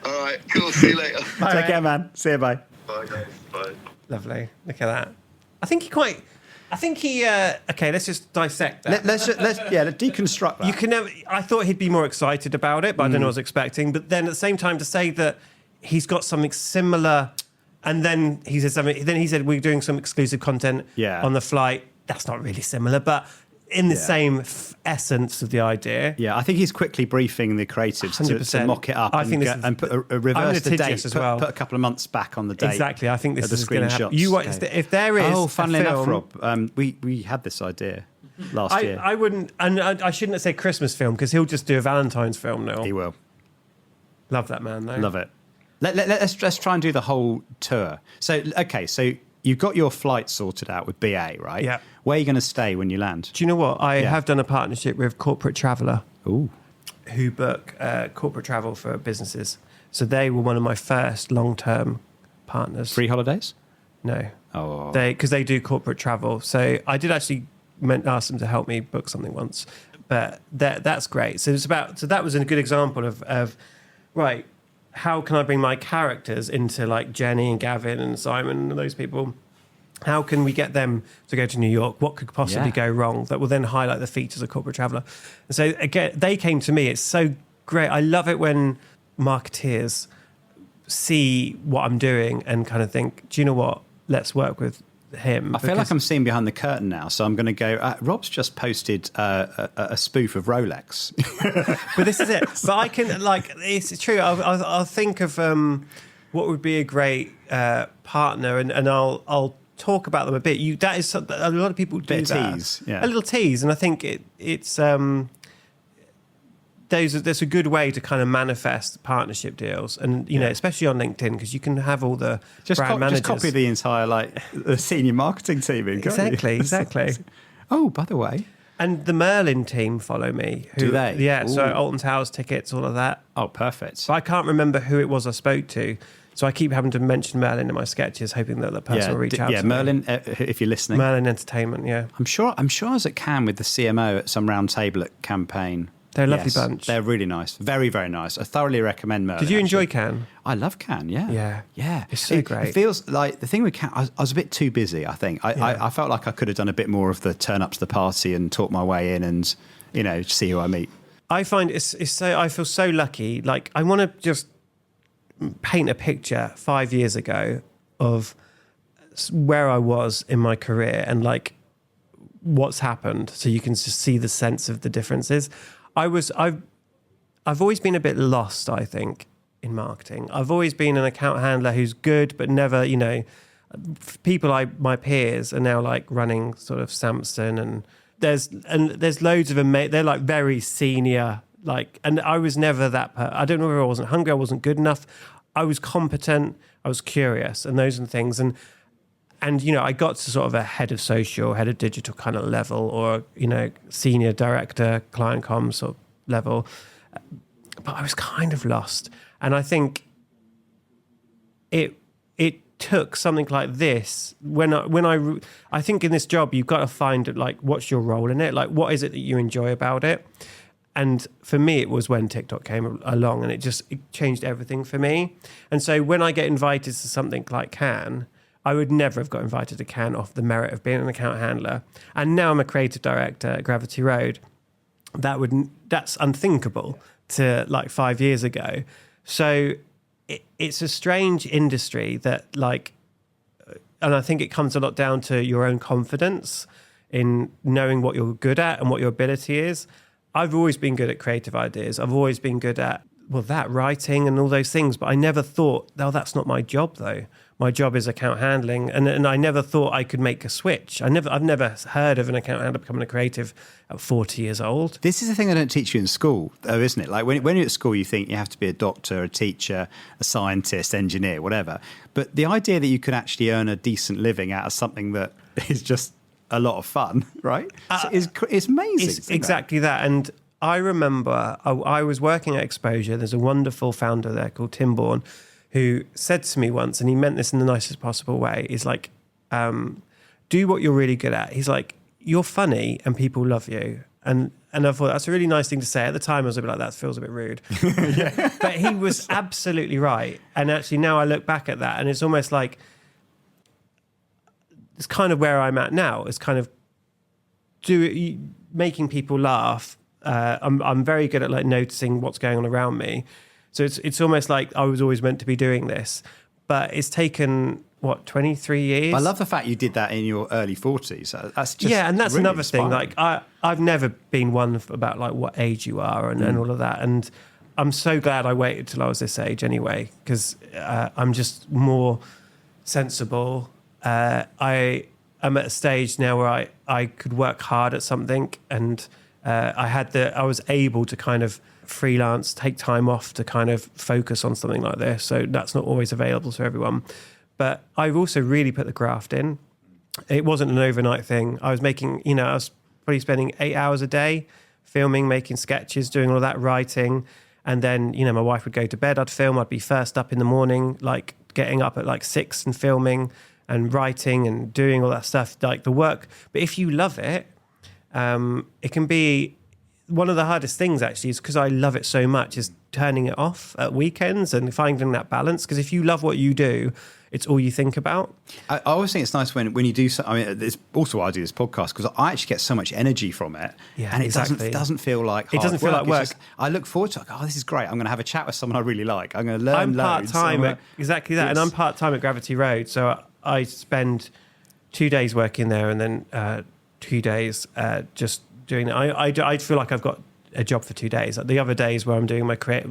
All right, cool. See you later. Take care, man. See you. Bye. Bye, guys. Bye. Lovely. Look at that. I think he. Okay, let's just dissect that. Let's deconstruct that. You can never. I thought he'd be more excited about it, but I don't know what I was expecting. But then at the same time, to say that he's got something similar, and then he said something. Then he said we're doing some exclusive content on the flight. That's not really similar, but in the same essence of the idea. Yeah, I think he's quickly briefing the creatives to mock it up and put a reverse the date, put a couple of months back on the date. Exactly, I think this is going to happen. If there is funnily enough, Rob, we had this idea last year. I wouldn't, and I shouldn't have said Christmas film because he'll just do a Valentine's film now. He will. Love that man, though. Love it. Let's try and do the whole tour. So you've got your flight sorted out with BA, right? Yeah. Where are you going to stay when you land? Do you know what? I have done a partnership with Corporate Traveller. Ooh. Who book corporate travel for businesses. So they were one of my first long-term partners. Free holidays? No. Oh. Because they do corporate travel. So I did actually ask them to help me book something once. But that's great. So that was a good example of right, how can I bring my characters into like Jenny and Gavin and Simon and those people? How can we get them to go to New York? What could possibly go wrong that will then highlight the features of corporate traveller? And so again, they came to me. It's so great. I love it when marketeers see what I'm doing and kind of think, do you know what? Let's work with him. I feel like I'm seeing behind the curtain now, so I'm going to go. Rob's just posted a spoof of Rolex, but this is it. But I can it's true. I'll think of what would be a great partner, and I'll talk about them a bit. That is a lot of people do that. Tease, yeah. A little tease, and I think it's there's a good way to kind of manifest partnership deals, and you know, especially on LinkedIn, because you can have all the brand managers. Just copy the entire the senior marketing team in. Exactly. Oh, by the way, and the Merlin team follow me. Do they? Yeah. Ooh. So Alton Towers tickets, all of that. Oh, perfect. But I can't remember who it was I spoke to. So I keep having to mention Merlin in my sketches, hoping that the person will reach out to me. Yeah, Merlin, if you're listening. Merlin Entertainment, yeah. I'm sure I was at Cannes with the CMO at some round table at campaign. They're a lovely bunch. They're really nice. Very, very nice. I thoroughly recommend Merlin. Did you enjoy Cannes? I love Cannes, yeah. Yeah. It's so great. It feels like the thing with Cannes, I was a bit too busy, I think. I felt like I could have done a bit more of the turn up to the party and talk my way in and, you know, see who I meet. I find it's so, I feel so lucky. Like, I want to just paint a picture 5 years ago of where I was in my career and like what's happened, so you can just see the sense of the differences. I've always been a bit lost, I think, in marketing. I've always been an account handler who's good, but never, you know, my peers are now like running sort of Samsung and there's loads of them. They're like very senior, like, and I was never that. I don't know if I wasn't hungry, I wasn't good enough. I was competent, I was curious, and those are the things. And you know, I got to sort of a head of social, head of digital kind of level, or you know, senior director, client comms sort of level, but I was kind of lost. And I think it took something like this I think in this job you've got to find like what's your role in it, like what is it that you enjoy about it. And for me it was when TikTok came along, and it changed everything for me. And so when I get invited to something like Cannes, I would never have got invited to Cannes off the merit of being an account handler, and now I'm a creative director at Gravity Road. That's unthinkable to like 5 years ago. So it's a strange industry that like, and I think it comes a lot down to your own confidence in knowing what you're good at and what your ability is. I've always been good at creative ideas. I've always been good at, that writing and all those things, but I never thought, that's not my job though. My job is account handling, and I never thought I could make a switch. I've never heard of an account handler becoming a creative at 40 years old. This is the thing they don't teach you in school, though, isn't it? Like when you're at school, you think you have to be a doctor, a teacher, a scientist, engineer, whatever. But the idea that you could actually earn a decent living out of something that is just a lot of fun, right? It's amazing. It's exactly that. And I remember I was working at Exposure. There's a wonderful founder there called Tim Bourne, who said to me once, and he meant this in the nicest possible way, is like, do what you're really good at. He's like, you're funny and people love you. And I thought that's a really nice thing to say. At the time, I was a bit like, that feels a bit rude. But he was absolutely right. And actually now I look back at that and it's almost like, it's kind of where I'm at now. It's kind of making people laugh. I'm very good at like noticing what's going on around me. So it's almost like I was always meant to be doing this, but it's taken 23 years. I love the fact you did that in your early 40s. That's just and that's really another inspiring. thing. Like I've never been one about like what age you are and all of that. And I'm so glad I waited till I was this age anyway, because I'm just more sensible. I am at a stage now where I could work hard at something, and I was able to kind of freelance, take time off to kind of focus on something like this. So that's not always available to everyone. But I've also really put the graft in. It wasn't an overnight thing. I was making, I was probably spending 8 hours a day filming, making sketches, doing all that writing. And then, my wife would go to bed, I'd film, I'd be first up in the morning, like getting up at like 6 and filming and writing and doing all that stuff, like the work. But if you love it, it can be one of the hardest things actually, is because I love it so much, is turning it off at weekends and finding that balance. Because if you love what you do, it's all you think about. I always think it's nice when you do. It's also why I do this podcast, because I actually get so much energy from it, and it doesn't feel like hard doesn't feel like work. I look forward to it. This is great. I'm going to have a chat with someone I really like. I'm going to learn. I'm loads. part-time exactly that, and I'm part-time at Gravity Road, so I spend 2 days working there and then 2 days just doing that. I feel like I've got a job for 2 days. Like the other days where I'm doing my create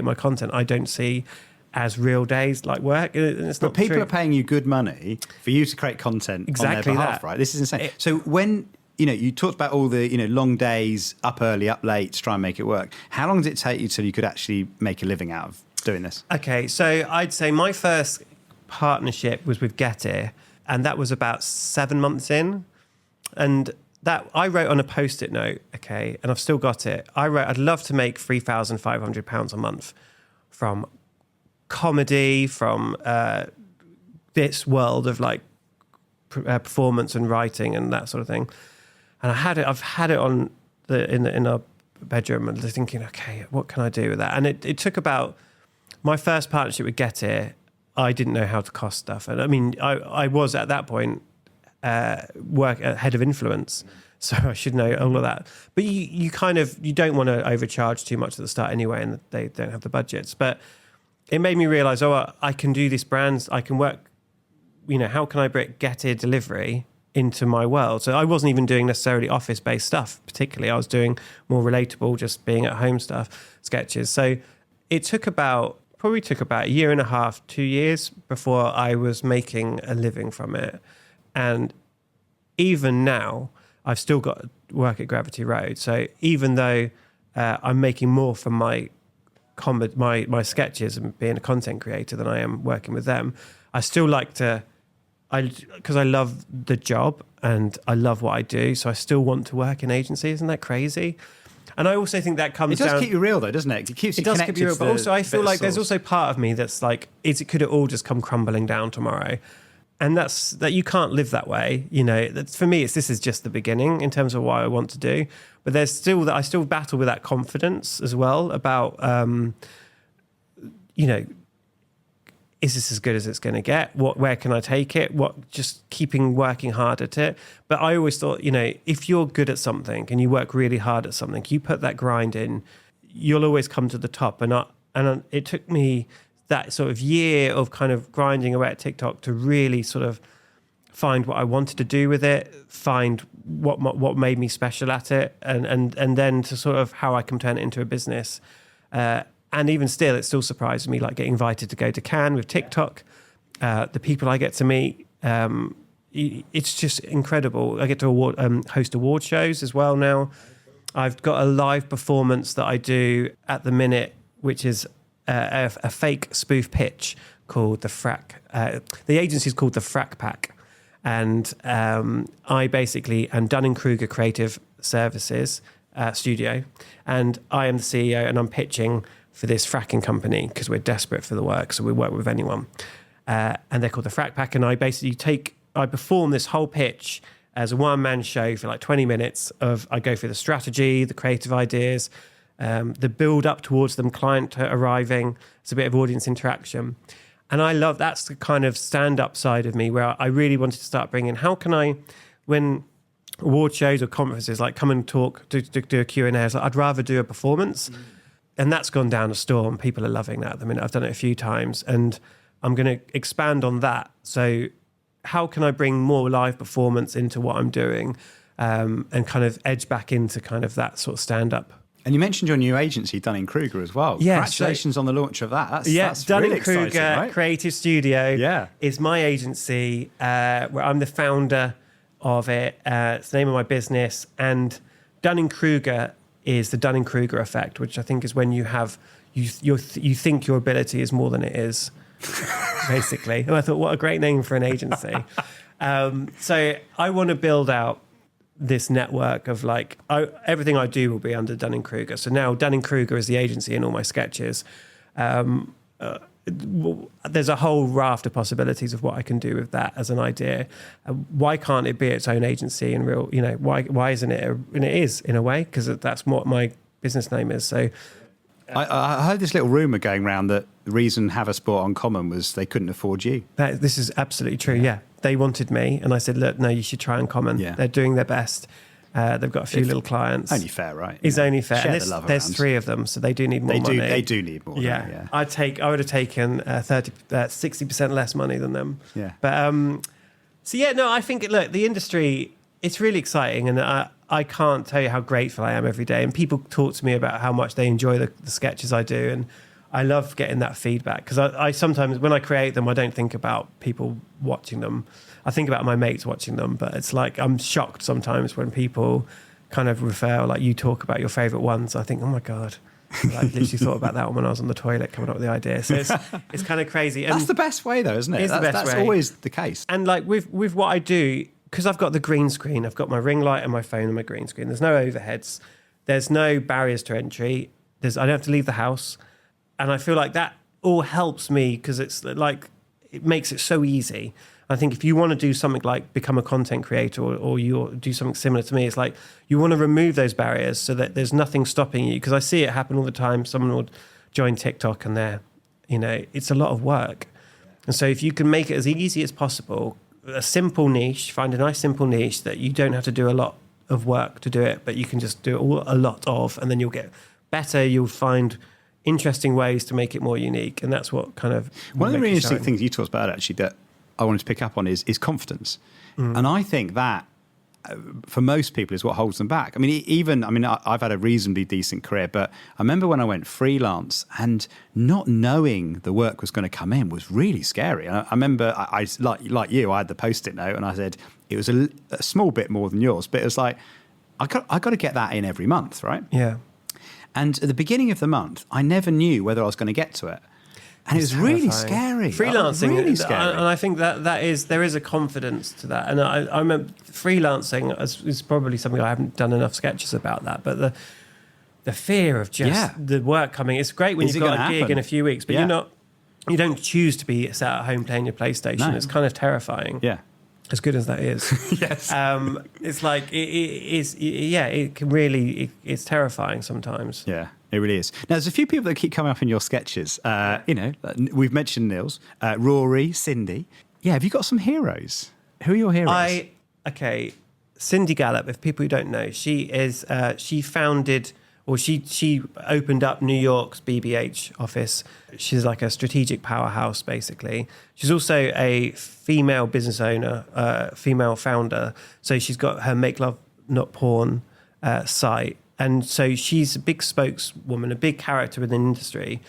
my content, I don't see as real days like work. It's not but people true. are paying you good money for you to create content exactly on their behalf, that. Right? This is insane. So when you talked about all the long days, up early, up late to try and make it work. How long did it take you till you could actually make a living out of doing this? Okay, so I'd say my first partnership was with Getir, and that was about 7 months in, and that I wrote on a post-it note, okay, and I've still got it. I wrote, I'd love to make £3,500 a month from comedy, from this world of like performance and writing and that sort of thing. And I've had it on in our bedroom, and thinking, okay, what can I do with that? And it took about my first partnership with Getir. I didn't know how to cost stuff, and I mean, I was at that point head of influence, so I should know all of that. But you don't want to overcharge too much at the start anyway, and they don't have the budgets. But it made me realize, I can do this brand. I can work. How can I bring Getir delivery into my world? So I wasn't even doing necessarily office-based stuff. Particularly, I was doing more relatable, just being at home stuff, sketches. So it probably took about a year and a half, 2 years before I was making a living from it. And even now, I've still got work at Gravity Road. So even though I'm making more from my sketches and being a content creator than I am working with them, I still like to, because I love the job and I love what I do, so I still want to work in agency. Isn't that crazy? And I also think that comes down... It does keep you real, though, doesn't it? It keeps you connected. It does keep you real, but also I feel like there's also part of me that's like, could it all just come crumbling down tomorrow? And that you can't live that way. You know, for me, this is just the beginning in terms of what I want to do. But there's still I still battle with that confidence as well about, you know, is this as good as it's going to get? Where can I take it? Just keeping working hard at it. But I always thought, you know, if you're good at something and you work really hard at something, you put that grind in, you'll always come to the top. And it took me that sort of year of kind of grinding away at TikTok to really sort of find what I wanted to do with it, find what made me special at it, and then to sort of how I can turn it into a business. And even still, it still surprises me, like getting invited to go to Cannes with TikTok, the people I get to meet. It's just incredible. I get to host award shows as well now. I've got a live performance that I do at the minute, which is a fake spoof pitch called the Frack. The agency is called the Frack Pack. And I basically am Dunning Kruger Creative Services Studio. And I am the CEO, and I'm pitching for this fracking company because we're desperate for the work, so we work with anyone. And they're called the Frack Pack, and I basically I perform this whole pitch as a one-man show for like 20 minutes I go through the strategy, the creative ideas, the build up towards them, client arriving. It's a bit of audience interaction. And I love, that's the kind of stand-up side of me where I really wanted to start bringing, how can I, when award shows or conferences, like come and talk, do a Q&A, I'd rather do a performance. And that's gone down a storm. People are loving that at the minute. I've done it a few times and I'm going to expand on that. So how can I bring more live performance into what I'm doing and kind of edge back into kind of that sort of stand-up? And you mentioned your new agency, Dunning Kruger, as well. Yeah, congratulations on the launch of that. That's Dunning really Kruger exciting, right? Creative Studio is my agency where I'm the founder of it. It's the name of my business. And Dunning Kruger is the Dunning Kruger effect, which I think is when you think your ability is more than it is, basically. And I thought, what a great name for an agency. So I want to build out this network of everything I do will be under Dunning Kruger. So now Dunning Kruger is the agency in all my sketches. There's a whole raft of possibilities of what I can do with that as an idea. Why can't it be its own agency in real? You know, why isn't it? And it is in a way because that's what my business name is. So I heard this little rumor going around that the reason Have a Sport on Common was they couldn't afford you. This is absolutely true. Yeah, they wanted me, and I said, look, no, you should try Uncommon. Yeah. They're doing their best. They've got a few little clients. Only fair, right? It's only fair. Share the love there's around. 3 of them, so they do need more money. They do need more. Yeah. I would have taken 60% less money than them. Yeah. But I think the industry, it's really exciting, and I can't tell you how grateful I am every day. And people talk to me about how much they enjoy the sketches I do, and I love getting that feedback because I sometimes when I create them, I don't think about people watching them. I think about my mates watching them, but it's like I'm shocked sometimes when people kind of refer, like you talk about your favourite ones. I think, oh my God, I literally thought about that one when I was on the toilet coming up with the idea. So it's kind of crazy. And that's the best way though, isn't it? It's the best that's way. Always the case. And like with what I do, because I've got the green screen, I've got my ring light and my phone and my green screen. There's no overheads. There's no barriers to entry. I don't have to leave the house. And I feel like that all helps me because it's like, it makes it so easy. I think if you want to do something like become a content creator or you do something similar to me, it's like you want to remove those barriers so that there's nothing stopping you. Because I see it happen all the time. Someone will join TikTok and it's a lot of work. And so if you can make it as easy as possible, a simple niche, find a nice simple niche that you don't have to do a lot of work to do it, but you can just do a lot of, and then you'll get better. You'll find interesting ways to make it more unique. And that's what kind of... One of the really interesting things you talked about actually that I wanted to pick up on is confidence. And I think that for most people is what holds them back. I mean, I've had a reasonably decent career, but I remember when I went freelance and not knowing the work was going to come in was really scary. I remember, I like you, I had the Post-it note and I said, it was a small bit more than yours, but it was like, I got to get that in every month, right? Yeah. And at the beginning of the month, I never knew whether I was going to get to it. And it was really scary. Freelancing, really scary. And I think there is a confidence to that. And I remember freelancing is probably something I haven't done enough sketches about that. But the fear of just the work coming, it's great when you've got a gig in a few weeks, but you don't choose to be sat at home playing your PlayStation. No. It's kind of terrifying. Yeah. As good as that is. Yes. It's like, it can really, it's terrifying sometimes. Yeah. It really is. Now, there's a few people that keep coming up in your sketches. We've mentioned Nils, Rory, Cindy. Yeah, have you got some heroes? Who are your heroes? Cindy Gallop, if people who don't know, she opened up New York's BBH office. She's like a strategic powerhouse, basically. She's also a female business owner, female founder. So she's got her Make Love Not Porn site. And so she's a big spokeswoman, a big character in the industry.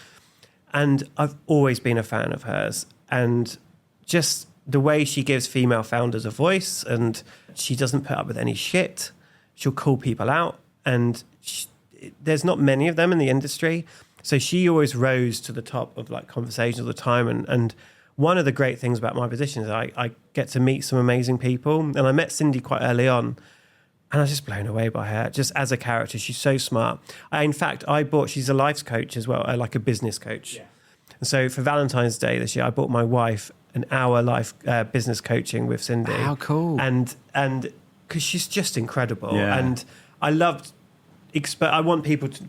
And I've always been a fan of hers. And just the way she gives female founders a voice, and she doesn't put up with any shit. She'll call people out. And there's not many of them in the industry. So she always rose to the top of like conversations all the time. And one of the great things about my position is I get to meet some amazing people. And I met Cindy quite early on. And I was just blown away by her, just as a character. She's so smart. She's a life coach as well, like a business coach. Yeah. And so for Valentine's Day this year, I bought my wife an hour life business coaching with Cindy. How cool. And because she's just incredible. Yeah. And I want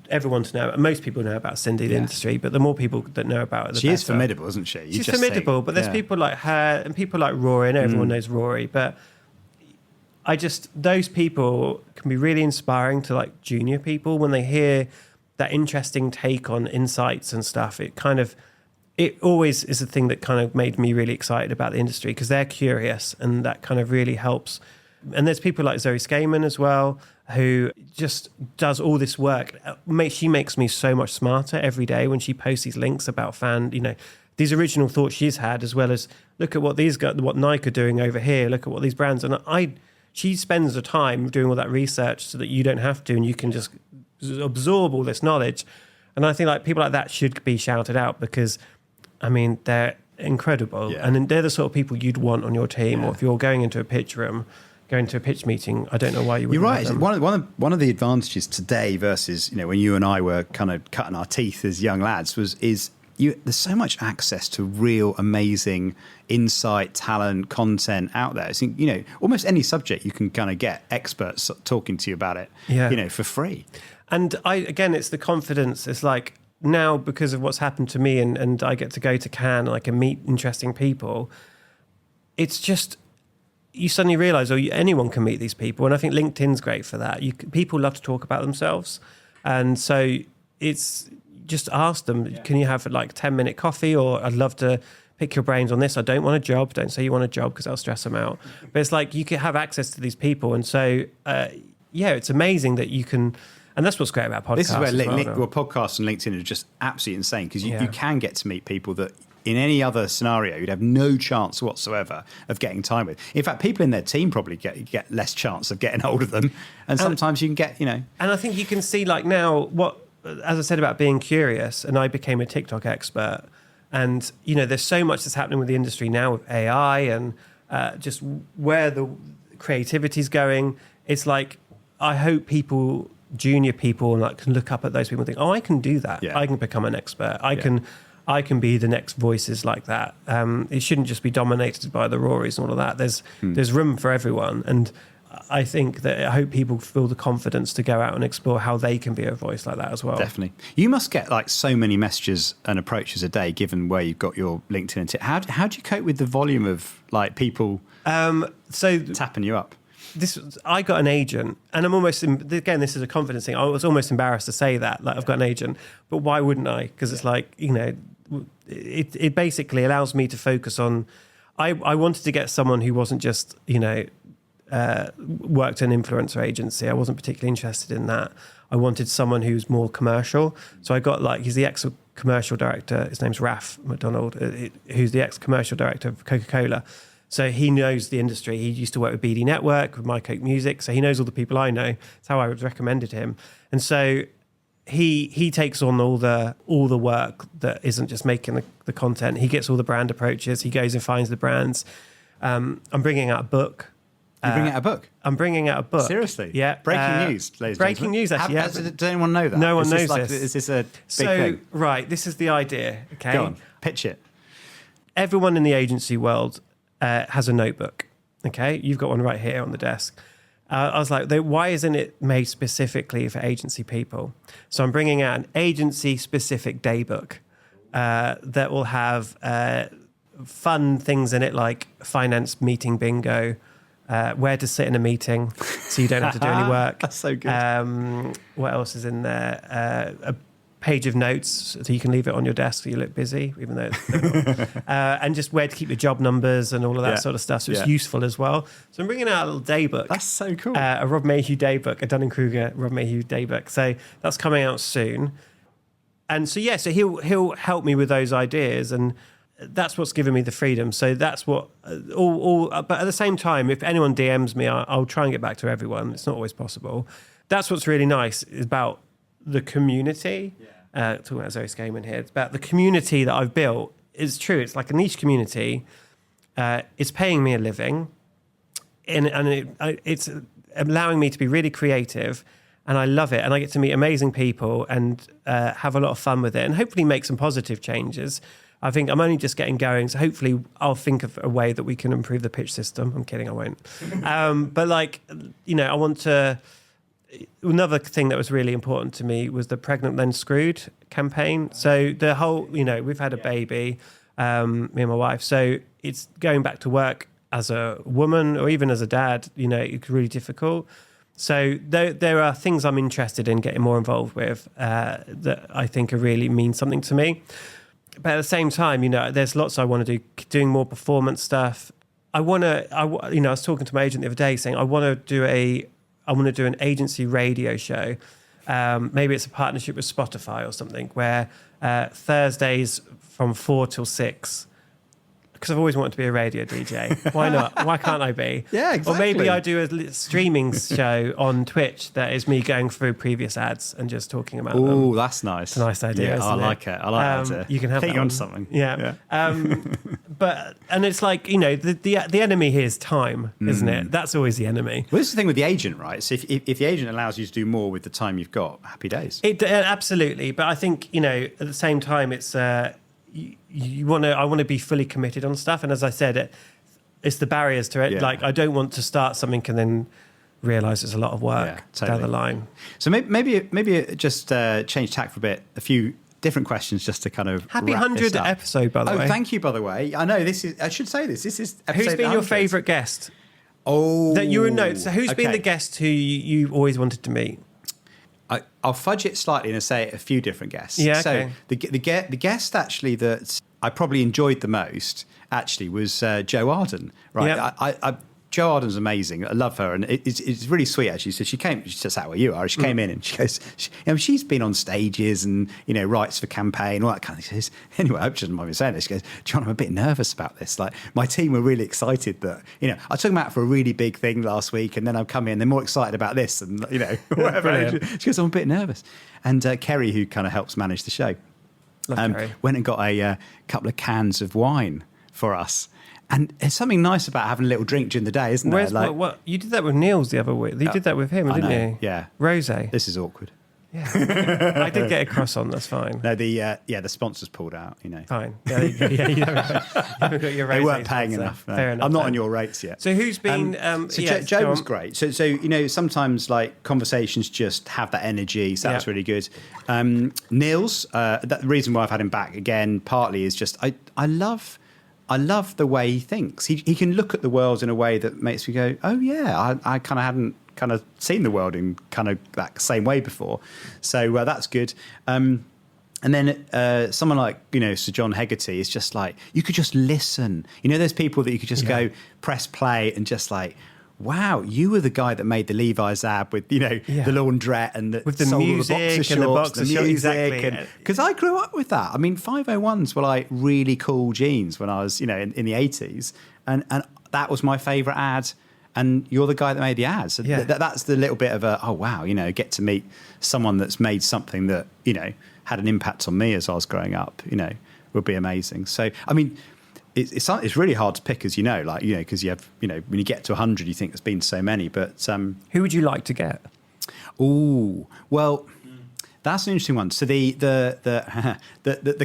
everyone to know, most people know about Cindy, the industry, but the more people that know about it, the better. She is formidable, isn't she? She's formidable, but there's people like her and people like Rory, and everyone knows Rory, but those people can be really inspiring to like junior people when they hear that interesting take on insights and stuff. It always is a thing that kind of made me really excited about the industry because they're curious and that kind of really helps. And there's people like Zoe Skayman as well, who just does all this work. She makes me so much smarter every day when she posts these links about these original thoughts she's had, as well as look at what Nike are doing over here. Look at what these brands, she spends the time doing all that research so that you don't have to and you can just absorb all this knowledge. And I think like people like that should be shouted out because, they're incredible. Yeah. And they're the sort of people you'd want on your team. Or if you're going into a pitch room, going to a pitch meeting, I don't know why you wouldn't. You're right. One of the advantages today versus, when you and I were kind of cutting our teeth as young lads there's so much access to real amazing insight, talent, content out there. So, almost any subject you can kind of get experts talking to you about it, for free. And it's the confidence. It's like now because of what's happened to me and I get to go to Cannes and I can meet interesting people. It's just, you suddenly realize, anyone can meet these people. And I think LinkedIn's great for that. People love to talk about themselves. And so it's, just ask them, can you have like 10-minute coffee, or I'd love to pick your brains on this. I don't want a job. Don't say you want a job because I'll stress them out. But it's like you can have access to these people. And so, it's amazing that you can, and that's what's great about podcasts. This is where podcasts and LinkedIn are just absolutely insane because you can get to meet people that in any other scenario you'd have no chance whatsoever of getting time with. In fact, people in their team probably get less chance of getting hold of them. And sometimes you can get, And I think you can see like now as I said about being curious, and I became a TikTok expert. And, there's so much that's happening with the industry now with AI and just where the creativity's going. It's like, I hope junior people, can look up at those people and think, I can do that. Yeah. I can become an expert. I can be the next voices like that. It shouldn't just be dominated by the Rorys and all of that. There's room for everyone. And I hope people feel the confidence to go out and explore how they can be a voice like that as well. Definitely. You must get like so many messages and approaches a day, given where you've got your LinkedIn and how do you cope with the volume of like people tapping you up? I got an agent, and I'm almost, again, this is a confidence thing. I was almost embarrassed to say that, like I've got an agent, but why wouldn't I? Because it's like, it basically allows me to focus on, I wanted to get someone who wasn't just, worked at an influencer agency. I wasn't particularly interested in that. I wanted someone who's more commercial. So I got he's the ex-commercial director. His name's Raf McDonald, who's the ex-commercial director of Coca-Cola. So he knows the industry. He used to work with BD Network, with My Coke Music. So he knows all the people I know. That's how I recommended him. And so he takes on all the work that isn't just making the content. He gets all the brand approaches. He goes and finds the brands. I'm bringing out a book. You're bringing out a book? I'm bringing out a book. Seriously? Yeah. Breaking news, ladies and breaking gentlemen. news, actually. Does anyone know that? No one knows this. Is this a big thing? Right, this is the idea, okay? Go on, pitch it. Everyone in the agency world has a notebook, okay? You've got one right here on the desk. I was like, why isn't it made specifically for agency people? So I'm bringing out an agency-specific daybook that will have fun things in it, like finance meeting bingo, where to sit in a meeting so you don't have to do any work. That's so good. What else is in there? A page of notes so you can leave it on your desk so you look busy, even though it's and just where to keep your job numbers and all of that sort of stuff. So it's useful as well. So I'm bringing out a little daybook. That's so cool. A Rob Mayhew daybook, a Dunning Kruger Rob Mayhew daybook. So that's coming out soon. And so, so he'll help me with those ideas, and that's what's given me the freedom. So that's what but at the same time, if anyone DMs me, I'll try and get back to everyone. It's not always possible. That's what's really nice about the community. Talking about Zoe Skaman here, it's about the community that I've built. It's true. It's like a niche community. It's paying me a living, and it's allowing me to be really creative, and I love it. And I get to meet amazing people and have a lot of fun with it, and hopefully make some positive changes. I think I'm only just getting going, so hopefully I'll think of a way that we can improve the pitch system. I'm kidding, I won't. But I want to... Another thing that was really important to me was the Pregnant Then Screwed campaign. So the whole, we've had a baby, me and my wife. So it's going back to work as a woman or even as a dad, it's really difficult. So there are things I'm interested in getting more involved with that I think really mean something to me. But at the same time, there's lots I want to do, doing more performance stuff. I was talking to my agent the other day saying I want to do an agency radio show. Maybe it's a partnership with Spotify or something where Thursdays from 4 till 6, because I've always wanted to be a radio DJ. Why not? Why can't I be? Yeah, exactly. Or maybe I do a streaming show on Twitch that is me going through previous ads and just talking about them. Oh, that's nice. It's a nice idea, isn't I like it. I like that. You can have Think that on one. something. Yeah. And it's like, the enemy here is time, isn't it? That's always the enemy. Well, this is the thing with the agent, right? So if the agent allows you to do more with the time you've got, happy days. Absolutely. But I think, at the same time, it's... I want to be fully committed on stuff, and as I said, it's the barriers to it. Yeah. Like I don't want to start something and then realise it's a lot of work down the line. So maybe just change tack for a bit. A few different questions just to kind of happy wrap this 100th up. episode, by the way. Oh, thank you, by the way. I know this is. I should say this. This is episode Who's been 100. your favourite guest? Oh, that you would know. So who's been the guest who you always wanted to meet? I'll fudge it slightly and say a few different guests. Yeah, okay. So the guest actually that I probably enjoyed the most actually was Jo Arden. Right, Yep. Jo Arden's amazing. I love her, and it's really sweet actually. So she just sat where you are. She came in and she goes, she's been on stages and writes for campaign, all that kind of thing. Anyway, I hope she doesn't mind me saying this. She goes, John, I'm a bit nervous about this. Like my team were really excited that I took them out for a really big thing last week, and then I've come in. They're more excited about this, and whatever. She goes, I'm a bit nervous. And Kerry, who kind of helps manage the show, went and got a couple of cans of wine for us. And there's something nice about having a little drink during the day, isn't there? What you did that with Nils the other week. You did that with him, didn't you? Yeah. Rosé. This is awkward. Yeah. I did get a cross on. That's fine. No, the sponsors pulled out. Fine. Yeah, you haven't got your rosé. They weren't paying enough. No. Fair enough. I'm not on your rates yet. So who's been? Jo was great. So sometimes like conversations just have that energy. So that's really good. Nils, the reason why I've had him back again partly is just I love the way he thinks. He can look at the world in a way that makes me go, oh yeah, I kind of hadn't kind of seen the world in kind of that same way before. So that's good. And then someone like, Sir John Hegarty is just like, you could just listen. There's people that you could just go press play and just like, wow, you were the guy that made the Levi's ad with, the laundrette and with the sold music all the boxer and the shorts, boxer shorts, exactly. Because I grew up with that. I mean, 501s were like really cool jeans when I was, in the 80s. And that was my favourite ad. And you're the guy that made the ad. So that's the little bit of get to meet someone that's made something that, had an impact on me as I was growing up, would be amazing. So, I mean, it's really hard to pick, as because you have, when you get to 100, you think there's been so many. But who would you like to get? Oh, well, that's an interesting one. So the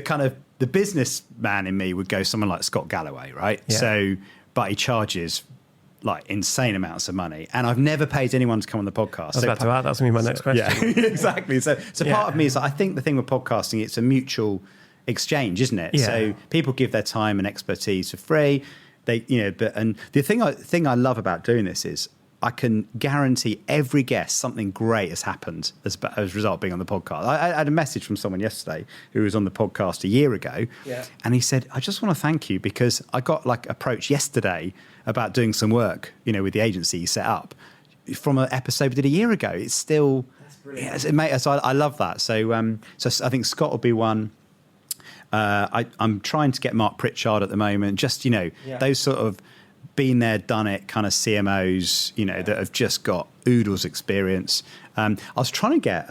kind of the businessman in me would go someone like Scott Galloway, right? Yeah. So, but he charges like insane amounts of money, and I've never paid anyone to come on the podcast. I was about to add, that's going to be my next question. Yeah, exactly. So part of me is like, I think the thing with podcasting, it's a mutual exchange, isn't it? Yeah. So people give their time and expertise for free. And the thing I love about doing this is I can guarantee every guest something great has happened as a result of being on the podcast. I had a message from someone yesterday who was on the podcast a year ago, and he said, I just want to thank you because I got approached yesterday about doing some work, with the agency you set up from an episode we did a year ago. It's still, so I love that. So I think Scott will be one. I'm trying to get Mark Pritchard at the moment. Just those sort of been there, done it kind of CMOs, that have just got oodles experience. I was trying to get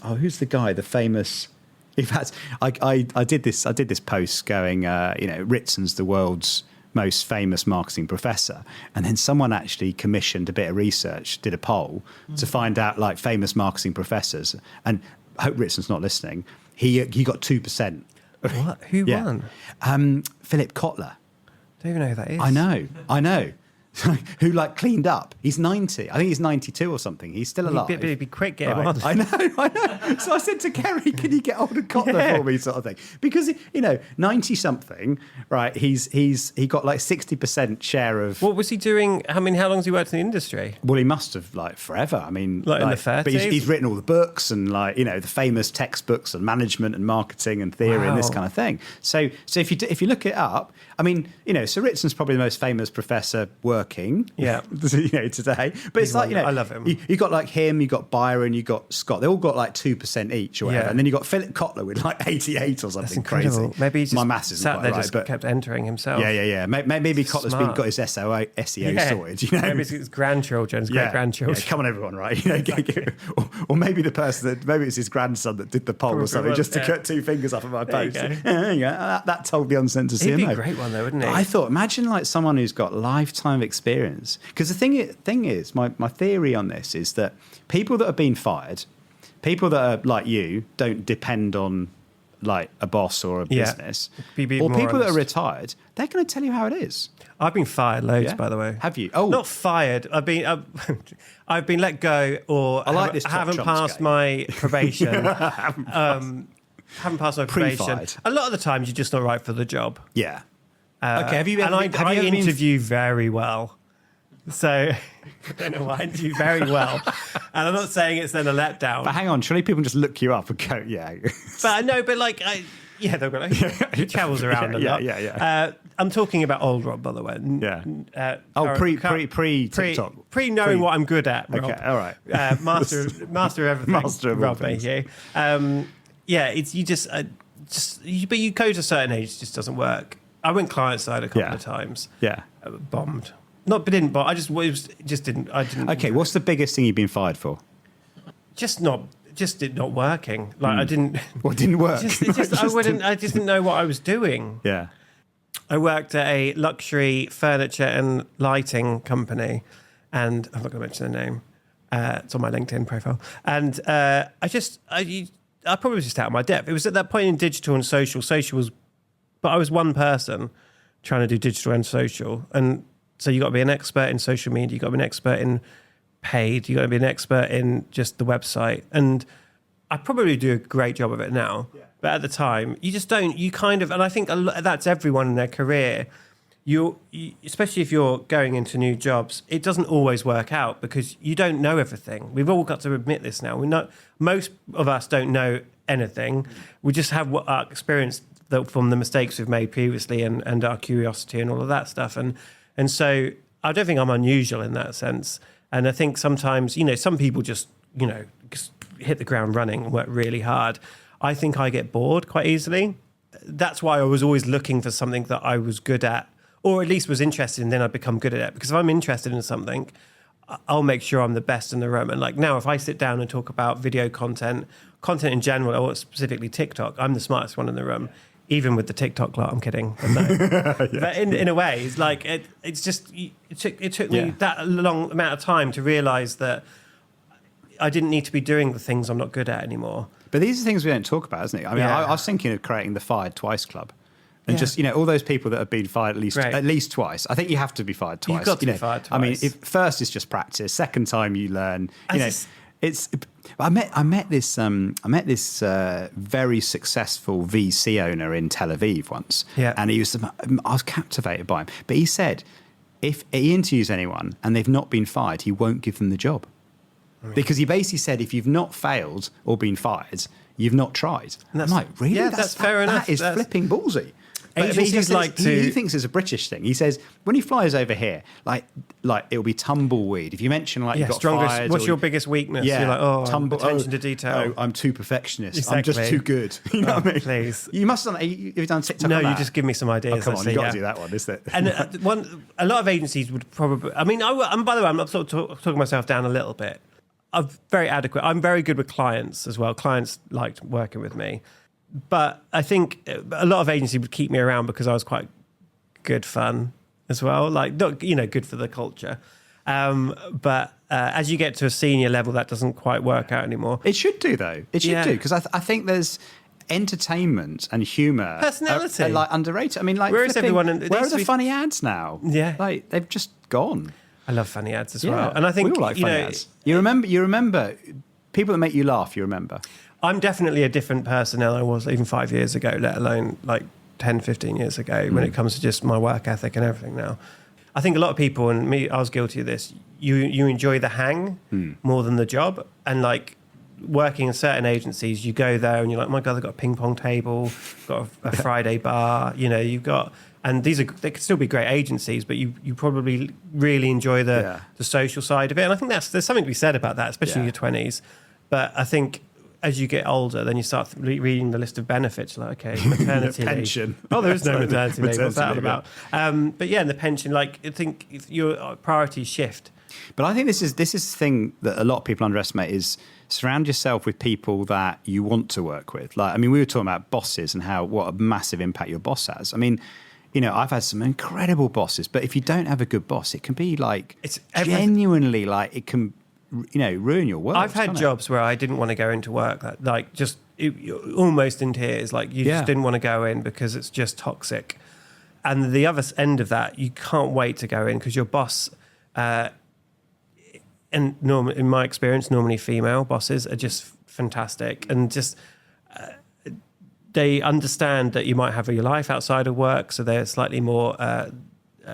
who's the guy, the famous. In fact, I did this post going, Ritson's the world's most famous marketing professor, and then someone actually commissioned a bit of research, did a poll to find out famous marketing professors, and I hope Ritson's not listening. He got 2%. What? Who won? Philip Kotler. Don't even know who that is. I know. Who cleaned up. He's 90. I think he's 92 or something. He's still alive. He'd be quick, get him on. I know. So I said to Kerry, can you get hold of Kotler for me, sort of thing? Because, 90-something, right, he got 60% share of... What was he doing? How long has he worked in the industry? Well, he must have, forever. I mean... in the 30s? But he's written all the books and, the famous textbooks on management and marketing and theory and this kind of thing. So if you look it up, I mean, so Ritson's probably the most famous professor working, today. But it's I love him. You got him, you got Byron, you got Scott. They all got 2% each or whatever. Yeah. And then you got Philip Kotler with 88 or something crazy. Maybe he just my maths isn't sat quite there, right, just but kept entering himself. Yeah. Maybe Kotler's got his SEO sorted. Maybe it's his grandchildren, great-grandchildren. Yeah, come on, everyone, right? Or maybe the person maybe it's his grandson that did the poll or something, just to cut 2 fingers off of my post. That told the uncensored CMO. He'd be a great one, though, wouldn't he? I thought, imagine someone who's got lifetime experience. Because the thing is, my theory on this is that people that have been fired, people that are like you, don't depend on a boss or a business, or people that are retired, they're going to tell you how it is. I've been fired loads, by the way. Have you? Oh, not fired. I've been let go, or I haven't passed my probation. Haven't passed my probation. Pre-fired. A lot of the times, you're just not right for the job. Yeah. Okay. Have you? I interview very well. So I don't know why I interview very well, and I'm not saying it's then a letdown. But hang on, surely people just look you up and go, yeah. But I know, but they've got he travels around a lot. Yeah. I'm talking about old Rob, by the way. Yeah. Pre TikTok, knowing what I'm good at. Rob. Okay, all right. Master of everything. Master of Rob Mayhew. It's you just but you go to a certain age, it just doesn't work. I went client side a couple of times. Yeah. Bombed. Didn't bomb. I didn't. Okay, what's the biggest thing you've been fired for? Just it not working. I didn't. What didn't work? I just didn't know what I was doing. Yeah. I worked at a luxury furniture and lighting company, and I'm not going to mention the name. It's on my LinkedIn profile. And I probably was just out of my depth. It was at that point in digital and social. Social was, but I was one person trying to do digital and social. And so you got to be an expert in social media. You got to be an expert in paid. You got to be an expert in just the website. And I probably do a great job of it now. Yeah. But at the time, you just don't. You kind of, and I think that's everyone in their career. You, especially if you're going into new jobs, it doesn't always work out because you don't know everything. We've all got to admit this now. We know most of us don't know anything. We just have our experience from the mistakes we've made previously and our curiosity and all of that stuff. And so I don't think I'm unusual in that sense. And I think sometimes, some people just hit the ground running and work really hard. I think I get bored quite easily. That's why I was always looking for something that I was good at, or at least was interested in, then I'd become good at it. Because if I'm interested in something, I'll make sure I'm the best in the room. And like now, if I sit down and talk about video content in general, or specifically TikTok, I'm the smartest one in the room. Even with the TikTok lot, I'm kidding. But no. But in a way, it's like it's just it took me that long amount of time to realise that I didn't need to be doing the things I'm not good at anymore. But these are things we don't talk about, isn't it? I mean, I was thinking of creating the Fired Twice Club. And just, all those people that have been fired at least twice. I think you have to be fired twice. You've got to be fired twice. I mean, first is just practice. Second time you learn. I met this very successful VC owner in Tel Aviv once. Yeah. And I was captivated by him. But he said, if he interviews anyone and they've not been fired, he won't give them the job. Because he basically said, if you've not failed or been fired, you've not tried. And I'm like, really? Yeah, that's fair enough. That is flipping ballsy. Agencies he thinks it's a British thing. He says when he flies over here, like it'll be tumbleweed. If you mention you got fired, what's your biggest weakness? Yeah, you're like, attention to detail. Oh, I'm too perfectionist. Exactly. I'm just too good. You know what I mean? Please. You must have done. You've done TikTok. No, on that? you just give me some ideas. Oh, come on, you've got to do that one, isn't it? And a lot of agencies would probably. I mean, and by the way, I'm not sort of talking myself down a little bit. I'm very adequate. I'm very good with clients as well. Clients liked working with me. But I think a lot of agencies would keep me around because I was quite good fun as well. Like, not, good for the culture. But as you get to a senior level, that doesn't quite work out anymore. It should do, though. It should do. Because I think there's entertainment and humour. Personality. Are like underrated. I mean, like, where is everyone? Where are the funny ads now? Yeah. Like, they've just gone. I love funny ads as well. And I think, we all like funny ads. You remember people that make you laugh, you remember. I'm definitely a different person now than I was even 5 years ago, let alone like 10, 15 years ago when it comes to just my work ethic and everything now. I think a lot of people, and me, I was guilty of this, you enjoy the hang more than the job. And like working in certain agencies, you go there and you're like, oh my God, they've got a ping pong table, got a Friday bar, you've got... And they could still be great agencies, but you probably really enjoy the social side of it. And I think there's something to be said about that, especially in your 20s. But I think as you get older, then you start reading the list of benefits. Like, okay, maternity leave. Pension. Oh, there is no maternity leave. What's that all about? But yeah, in the pension, like I think your priorities shift. But I think this is the thing that a lot of people underestimate is surround yourself with people that you want to work with. Like, I mean, we were talking about bosses and what a massive impact your boss has. I mean, I've had some incredible bosses, but if you don't have a good boss, it can be like genuinely like it can, ruin your world. I've had jobs where I didn't want to go into work, you're almost in tears, like you just didn't want to go in because it's just toxic. And the other end of that, you can't wait to go in because your boss, and in my experience, normally female bosses are just fantastic and just. They understand that you might have your life outside of work, so they're slightly more,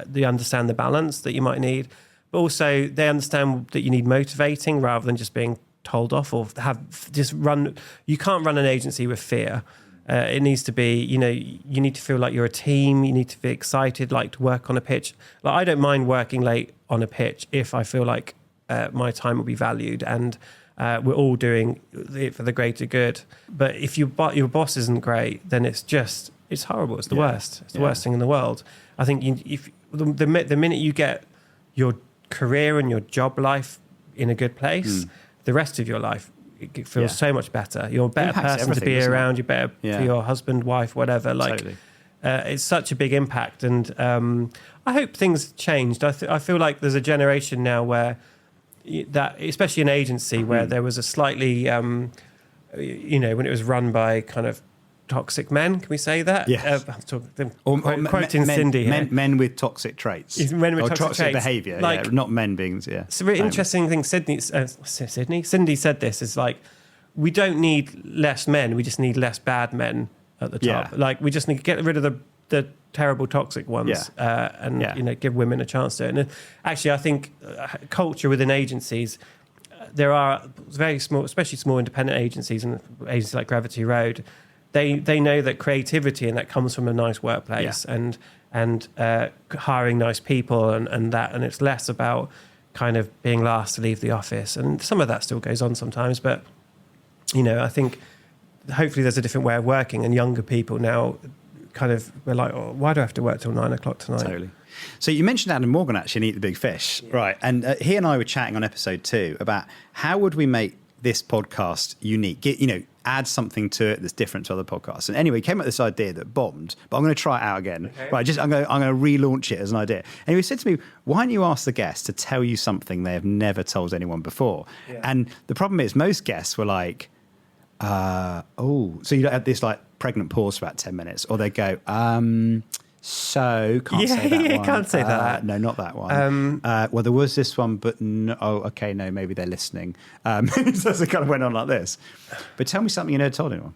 they understand the balance that you might need. But also they understand that you need motivating rather than just being told off or you can't run an agency with fear. It needs to be, you need to feel like you're a team. You need to be excited, like to work on a pitch. Like I don't mind working late on a pitch if I feel like my time will be valued and we're all doing it for the greater good. But if your boss isn't great, then it's horrible. It's the worst. It's the worst thing in the world. I think if the minute you get your career and your job life in a good place, the rest of your life it feels so much better. You're a better person to be around. You're better for your husband, wife, whatever. Like totally. It's such a big impact, and I hope things changed. I feel like there's a generation now where. That especially an agency where there was a slightly when it was run by kind of toxic men, can we say that? Yes. Quoting Cindy here. Men with toxic traits. Men with toxic behaviour, not men being It's a really interesting thing Cindy said this, is like we don't need less men, we just need less bad men at the top. Like we just need to get rid of the terrible toxic ones and give women a chance to it. And actually I think culture within agencies, there are very small, especially small independent agencies and agencies like Gravity Road, they know that creativity and that comes from a nice workplace and and hiring nice people and that. And it's less about kind of being last to leave the office. And some of that still goes on sometimes. But, I think hopefully there's a different way of working, and younger people now kind of we're like, oh, why do I have to work till 9 o'clock tonight? Totally. So you mentioned Adam Morgan actually in Eat the Big Fish, right? And he and I were chatting on episode 2 about how would we make this podcast unique, add something to it that's different to other podcasts. And anyway, he came up with this idea that bombed, but I'm going to try it out again. Okay. Right, I'm going to relaunch it as an idea. And he said to me, why don't you ask the guests to tell you something they have never told anyone before? Yeah. And the problem is most guests were like, so you don't have this like pregnant pause for about 10 minutes, or they go, so can't say that one. Can't say that. No, not that one. Well, there was this one, but no. Oh, okay, no, maybe they're listening. So it kind of went on like this. But tell me something you never told anyone.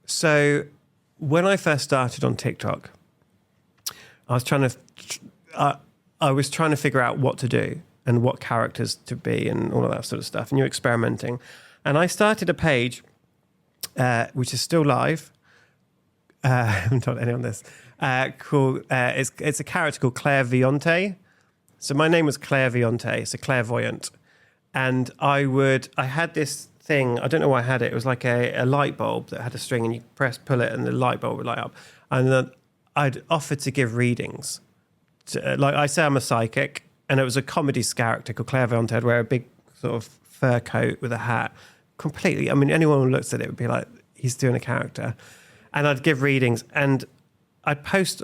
So when I first started on TikTok, I was trying to figure out what to do and what characters to be and all of that sort of stuff. And you're experimenting. And I started a page, which is still live. I haven't told anyone this. Called it's a character called Clairvoyante. So my name was Clairvoyante. It's a clairvoyant, and I had this thing. I don't know why I had it. It was like a light bulb that had a string, and you pull it, and the light bulb would light up. And then I'd offered to give readings. Like I say, I'm a psychic, and it was a comedy character called Clairvoyante. I'd wear a big sort of fur coat with a hat. Completely. I mean, anyone who looks at it would be like, he's doing a character. And I'd give readings, and I'd post.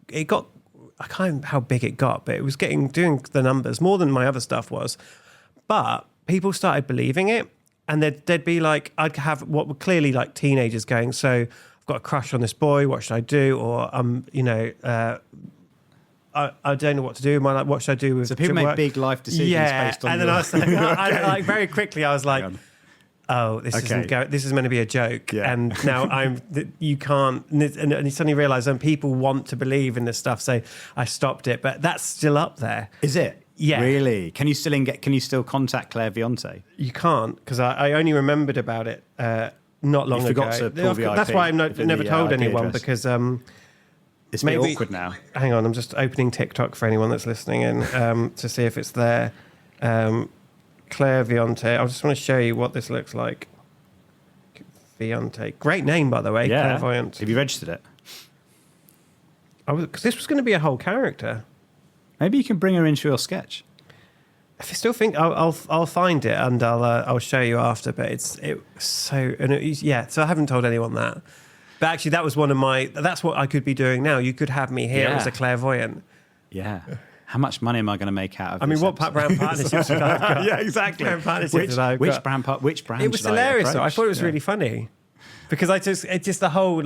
It got, I can't remember how big it got, but it was doing the numbers more than my other stuff was. But people started believing it, and they'd be like, I'd have what were clearly like teenagers going, so I've got a crush on this boy. What should I do? Or I don't know what to do. What should I do with? So people make big life decisions based on. And then I was like, very quickly, I was like, oh, this is meant to be a joke. Yeah. And now you can't, and you suddenly realise when people want to believe in this stuff, so I stopped it, but that's still up there. Is it? Yeah. Really? Can you still contact Clairvoyante? You can't, because I only remembered about it not long ago. You forgot to pull the IP. That's why I've never told anyone, address. Because it's maybe a bit awkward now. Hang on, I'm just opening TikTok for anyone that's listening in to see if it's there. Clairvoyante. I just want to show you what this looks like. Clairvoyante. Great name, by the way. Yeah. Clairvoyant. Have you registered it? Because this was going to be a whole character. Maybe you can bring her into your sketch. If you still think, I'll find it and I'll show you after. But so I haven't told anyone that. But actually, that was that's what I could be doing now. You could have me here as a clairvoyant. Yeah. How much money am I going to make out of this? I mean, what brand partnerships have I got? Yeah, exactly. Which brand It was hilarious, though. I thought it was really funny. Because it's just the whole,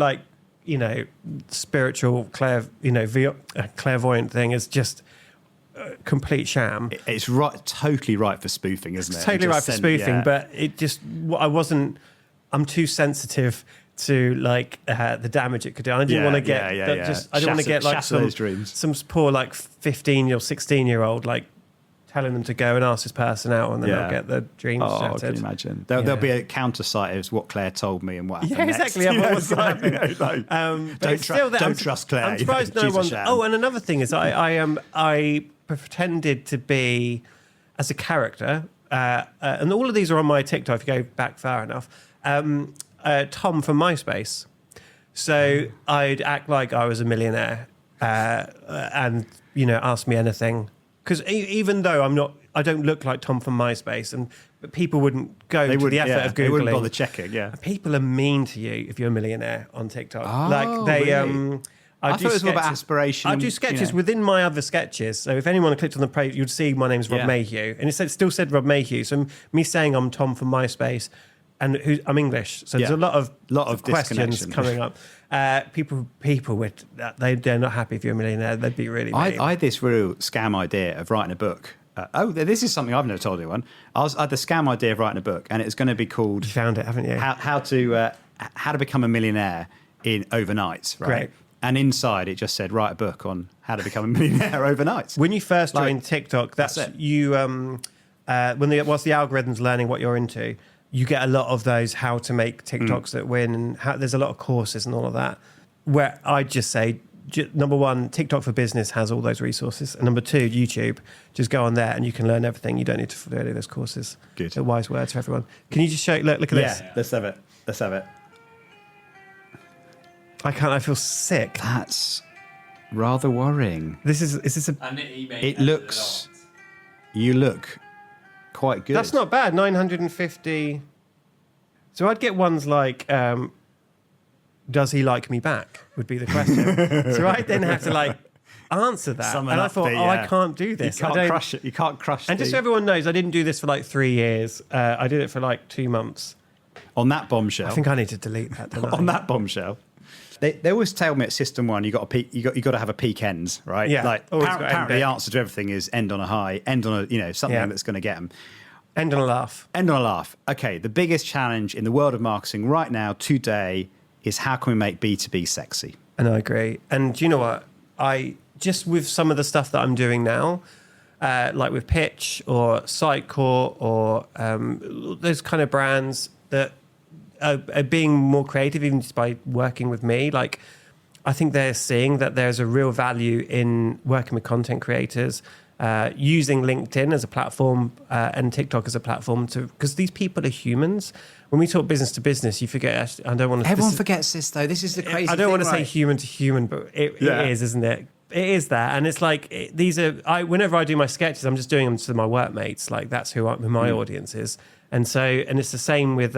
spiritual clairvoyant thing is just a complete sham. It's totally right for spoofing, isn't it? It's totally right for spoofing, but I'm too sensitive to the damage it could do. And I didn't want to get I don't want to get some poor 15 or 16-year-old telling them to go and ask this person out, and then they'll get their dreams shattered. Can you imagine? There'll be a counter site of what Claire told me and what happened next. Exactly. Don't trust Claire. I'm surprised no one. Oh, and another thing is I pretended to be as a character, and all of these are on my TikTok if you go back far enough. Tom from MySpace. So I'd act like I was a millionaire and, ask me anything. Because even though I don't look like Tom from MySpace, but people wouldn't go to the effort of Googling. They wouldn't bother checking, People are mean to you if you're a millionaire on TikTok. Oh, really? I thought it was more about aspiration. I do sketches within my other sketches. So if anyone clicked on the page, you'd see my name's Rob Mayhew. And it still said Rob Mayhew. So me saying I'm Tom from MySpace, and I'm English, so there's a lot of questions coming up. People they're not happy if you're a millionaire. They'd be really mean. I had this real scam idea of writing a book. This is something I've never told anyone. I had the scam idea of writing a book, and it's going to be called. You found it, haven't you? How to become a millionaire in overnight, right? Great. And inside it just said write a book on how to become a millionaire overnight. When you first joined TikTok, that's it. You whilst the algorithm's learning what you're into. You get a lot of those how to make TikToks that win, and there's a lot of courses and all of that, where I just say, number one, TikTok for Business has all those resources. And number two, YouTube. Just go on there and you can learn everything. You don't need to do any of those courses. Good. They're wise words for everyone. Can you just show, look at this? Yeah, let's have it. Let's have it. I feel sick. That's rather worrying. Is this a... It looks... You look quite good. That's not bad. 950... So I'd get ones like... does he like me back? Would be the question. So I then have to like answer that. And I thought, I can't do this. You can't crush it. You can't crush it. And just so everyone knows, I didn't do this for like 3 years. I did it for like 2 months. On that bombshell. I think I need to delete that tonight. On that bombshell. They always tell me at System 1, you got to have a peak ends, right? Yeah. Like apparently the answer to everything is end on a high, end on a something that's going to get them. End on a laugh. End on a laugh. Okay, the biggest challenge in the world of marketing right now, today, is how can we make B2B sexy? And I agree. And do you know what? I just with some of the stuff that I'm doing now, like with Pitch or Sitecore or those kind of brands that are being more creative, even just by working with me. Like, I think they're seeing that there's a real value in working with content creators, using LinkedIn as a platform and TikTok as a platform because these people are humans. When we talk business to business, you forget. I don't want to. Everyone forgets this though. This is the crazy. I don't want to say human to human, but it is, isn't it? It is that, and it's like these are. Whenever I do my sketches, I'm just doing them to my workmates. Like that's who my audience is, and it's the same with.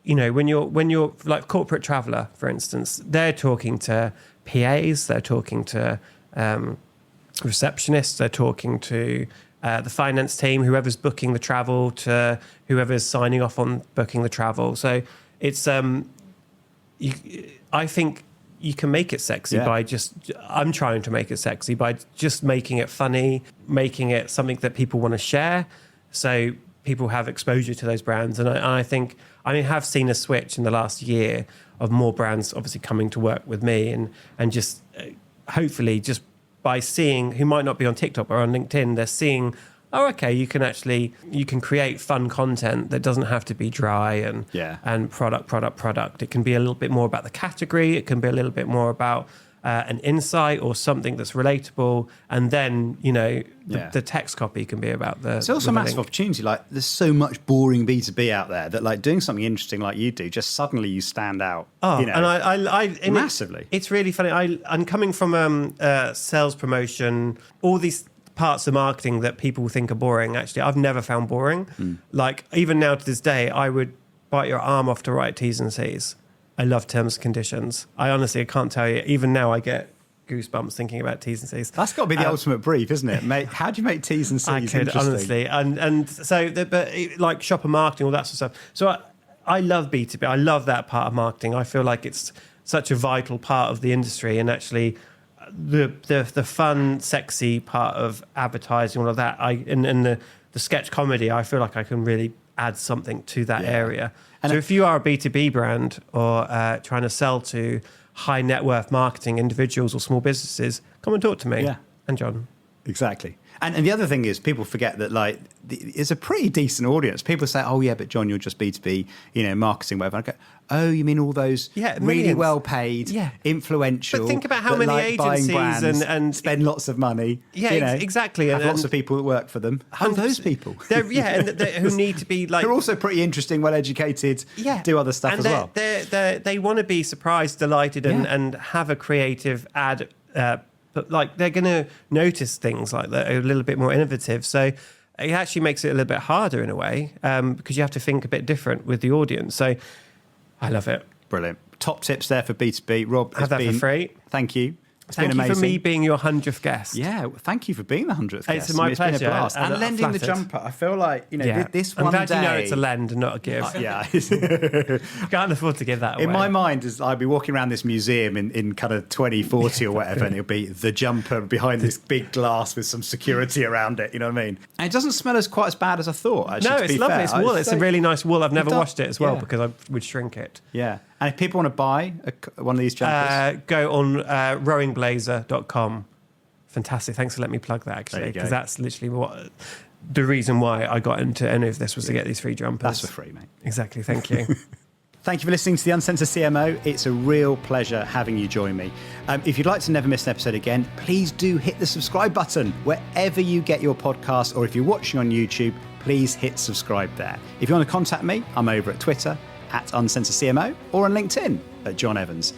When you're like corporate traveller, for instance, they're talking to PAs, they're talking to receptionists, they're talking to the finance team, whoever's booking the travel, to whoever's signing off on booking the travel. So it's I think you can make it sexy by I'm trying to make it sexy by just making it funny, making it something that people want to share. So people have exposure to those brands. And I think, have seen a switch in the last year of more brands obviously coming to work with me and just hopefully just by seeing who might not be on TikTok or on LinkedIn, they're seeing, you can create fun content that doesn't have to be dry and product. It can be a little bit more about the category. It can be a little bit more about an insight or something that's relatable. And then, the text copy can be about the... It's also a massive opportunity. Like, there's so much boring B2B out there that, like, doing something interesting like you do, just suddenly you stand out. And I massively. It's really funny. I'm coming from sales promotion, all these parts of marketing that people think are boring. Actually, I've never found boring. Like, even now to this day, I would bite your arm off to write T's and C's. I love terms and conditions. I can't tell you. Even now, I get goosebumps thinking about T's and C's. That's got to be the ultimate brief, isn't it? Mate, how do you make T's and C's I could, honestly. And so, like shopper marketing, all that sort of stuff. So I love B2B. I love that part of marketing. I feel like it's such a vital part of the industry. And actually, the fun, sexy part of advertising, all of that, and the sketch comedy, I feel like I can really add something to that area. And so if you are a B2B brand or trying to sell to high net worth marketing individuals or small businesses, come and talk to me and John. Exactly. And the other thing is people forget that like it's a pretty decent audience. People say, oh yeah, but John, you're just B2B, marketing, whatever. And I go, oh, you mean all those really well paid, influential. But think about how many agencies and spend lots of money. Yeah, exactly. Have lots of people that work for them. And those people. Who need to be like... They're also pretty interesting, well educated, do other stuff as well. They want to be surprised, delighted and have a creative ad but like they're going to notice things like that are a little bit more innovative. So it actually makes it a little bit harder in a way because you have to think a bit different with the audience. So I love it. Brilliant. Top tips there for B2B. Rob, have that for free. Thank you. It's been amazing. Thank you for me being your 100th guest. Yeah, thank you for being the 100th guest. It's my pleasure. Been a blast. And lending the jumper. I feel like, this one day... I'm glad you know it's a lend and not a give. Can't afford to give that away. In my mind, I'd be walking around this museum in kind of 2040 or whatever, and it'll be the jumper behind this big glass with some security around it, you know what I mean? And it doesn't smell quite as bad as I thought, actually, No, it's lovely. Fair. It's wool. It's a really nice wool. I've never washed it as well because I would shrink it. Yeah. And if people want to buy one of these jumpers... go on rowingblazer.com. Fantastic. Thanks for letting me plug that, actually, because that's literally the reason why I got into any of this was to get these free jumpers. That's for free, mate. Exactly. Thank you. Thank you for listening to the Uncensored CMO. It's a real pleasure having you join me. If you'd like to never miss an episode again, please do hit the subscribe button wherever you get your podcast, or if you're watching on YouTube, please hit subscribe there. If you want to contact me, I'm over at Twitter @UncensoredCMO or on LinkedIn @John Evans.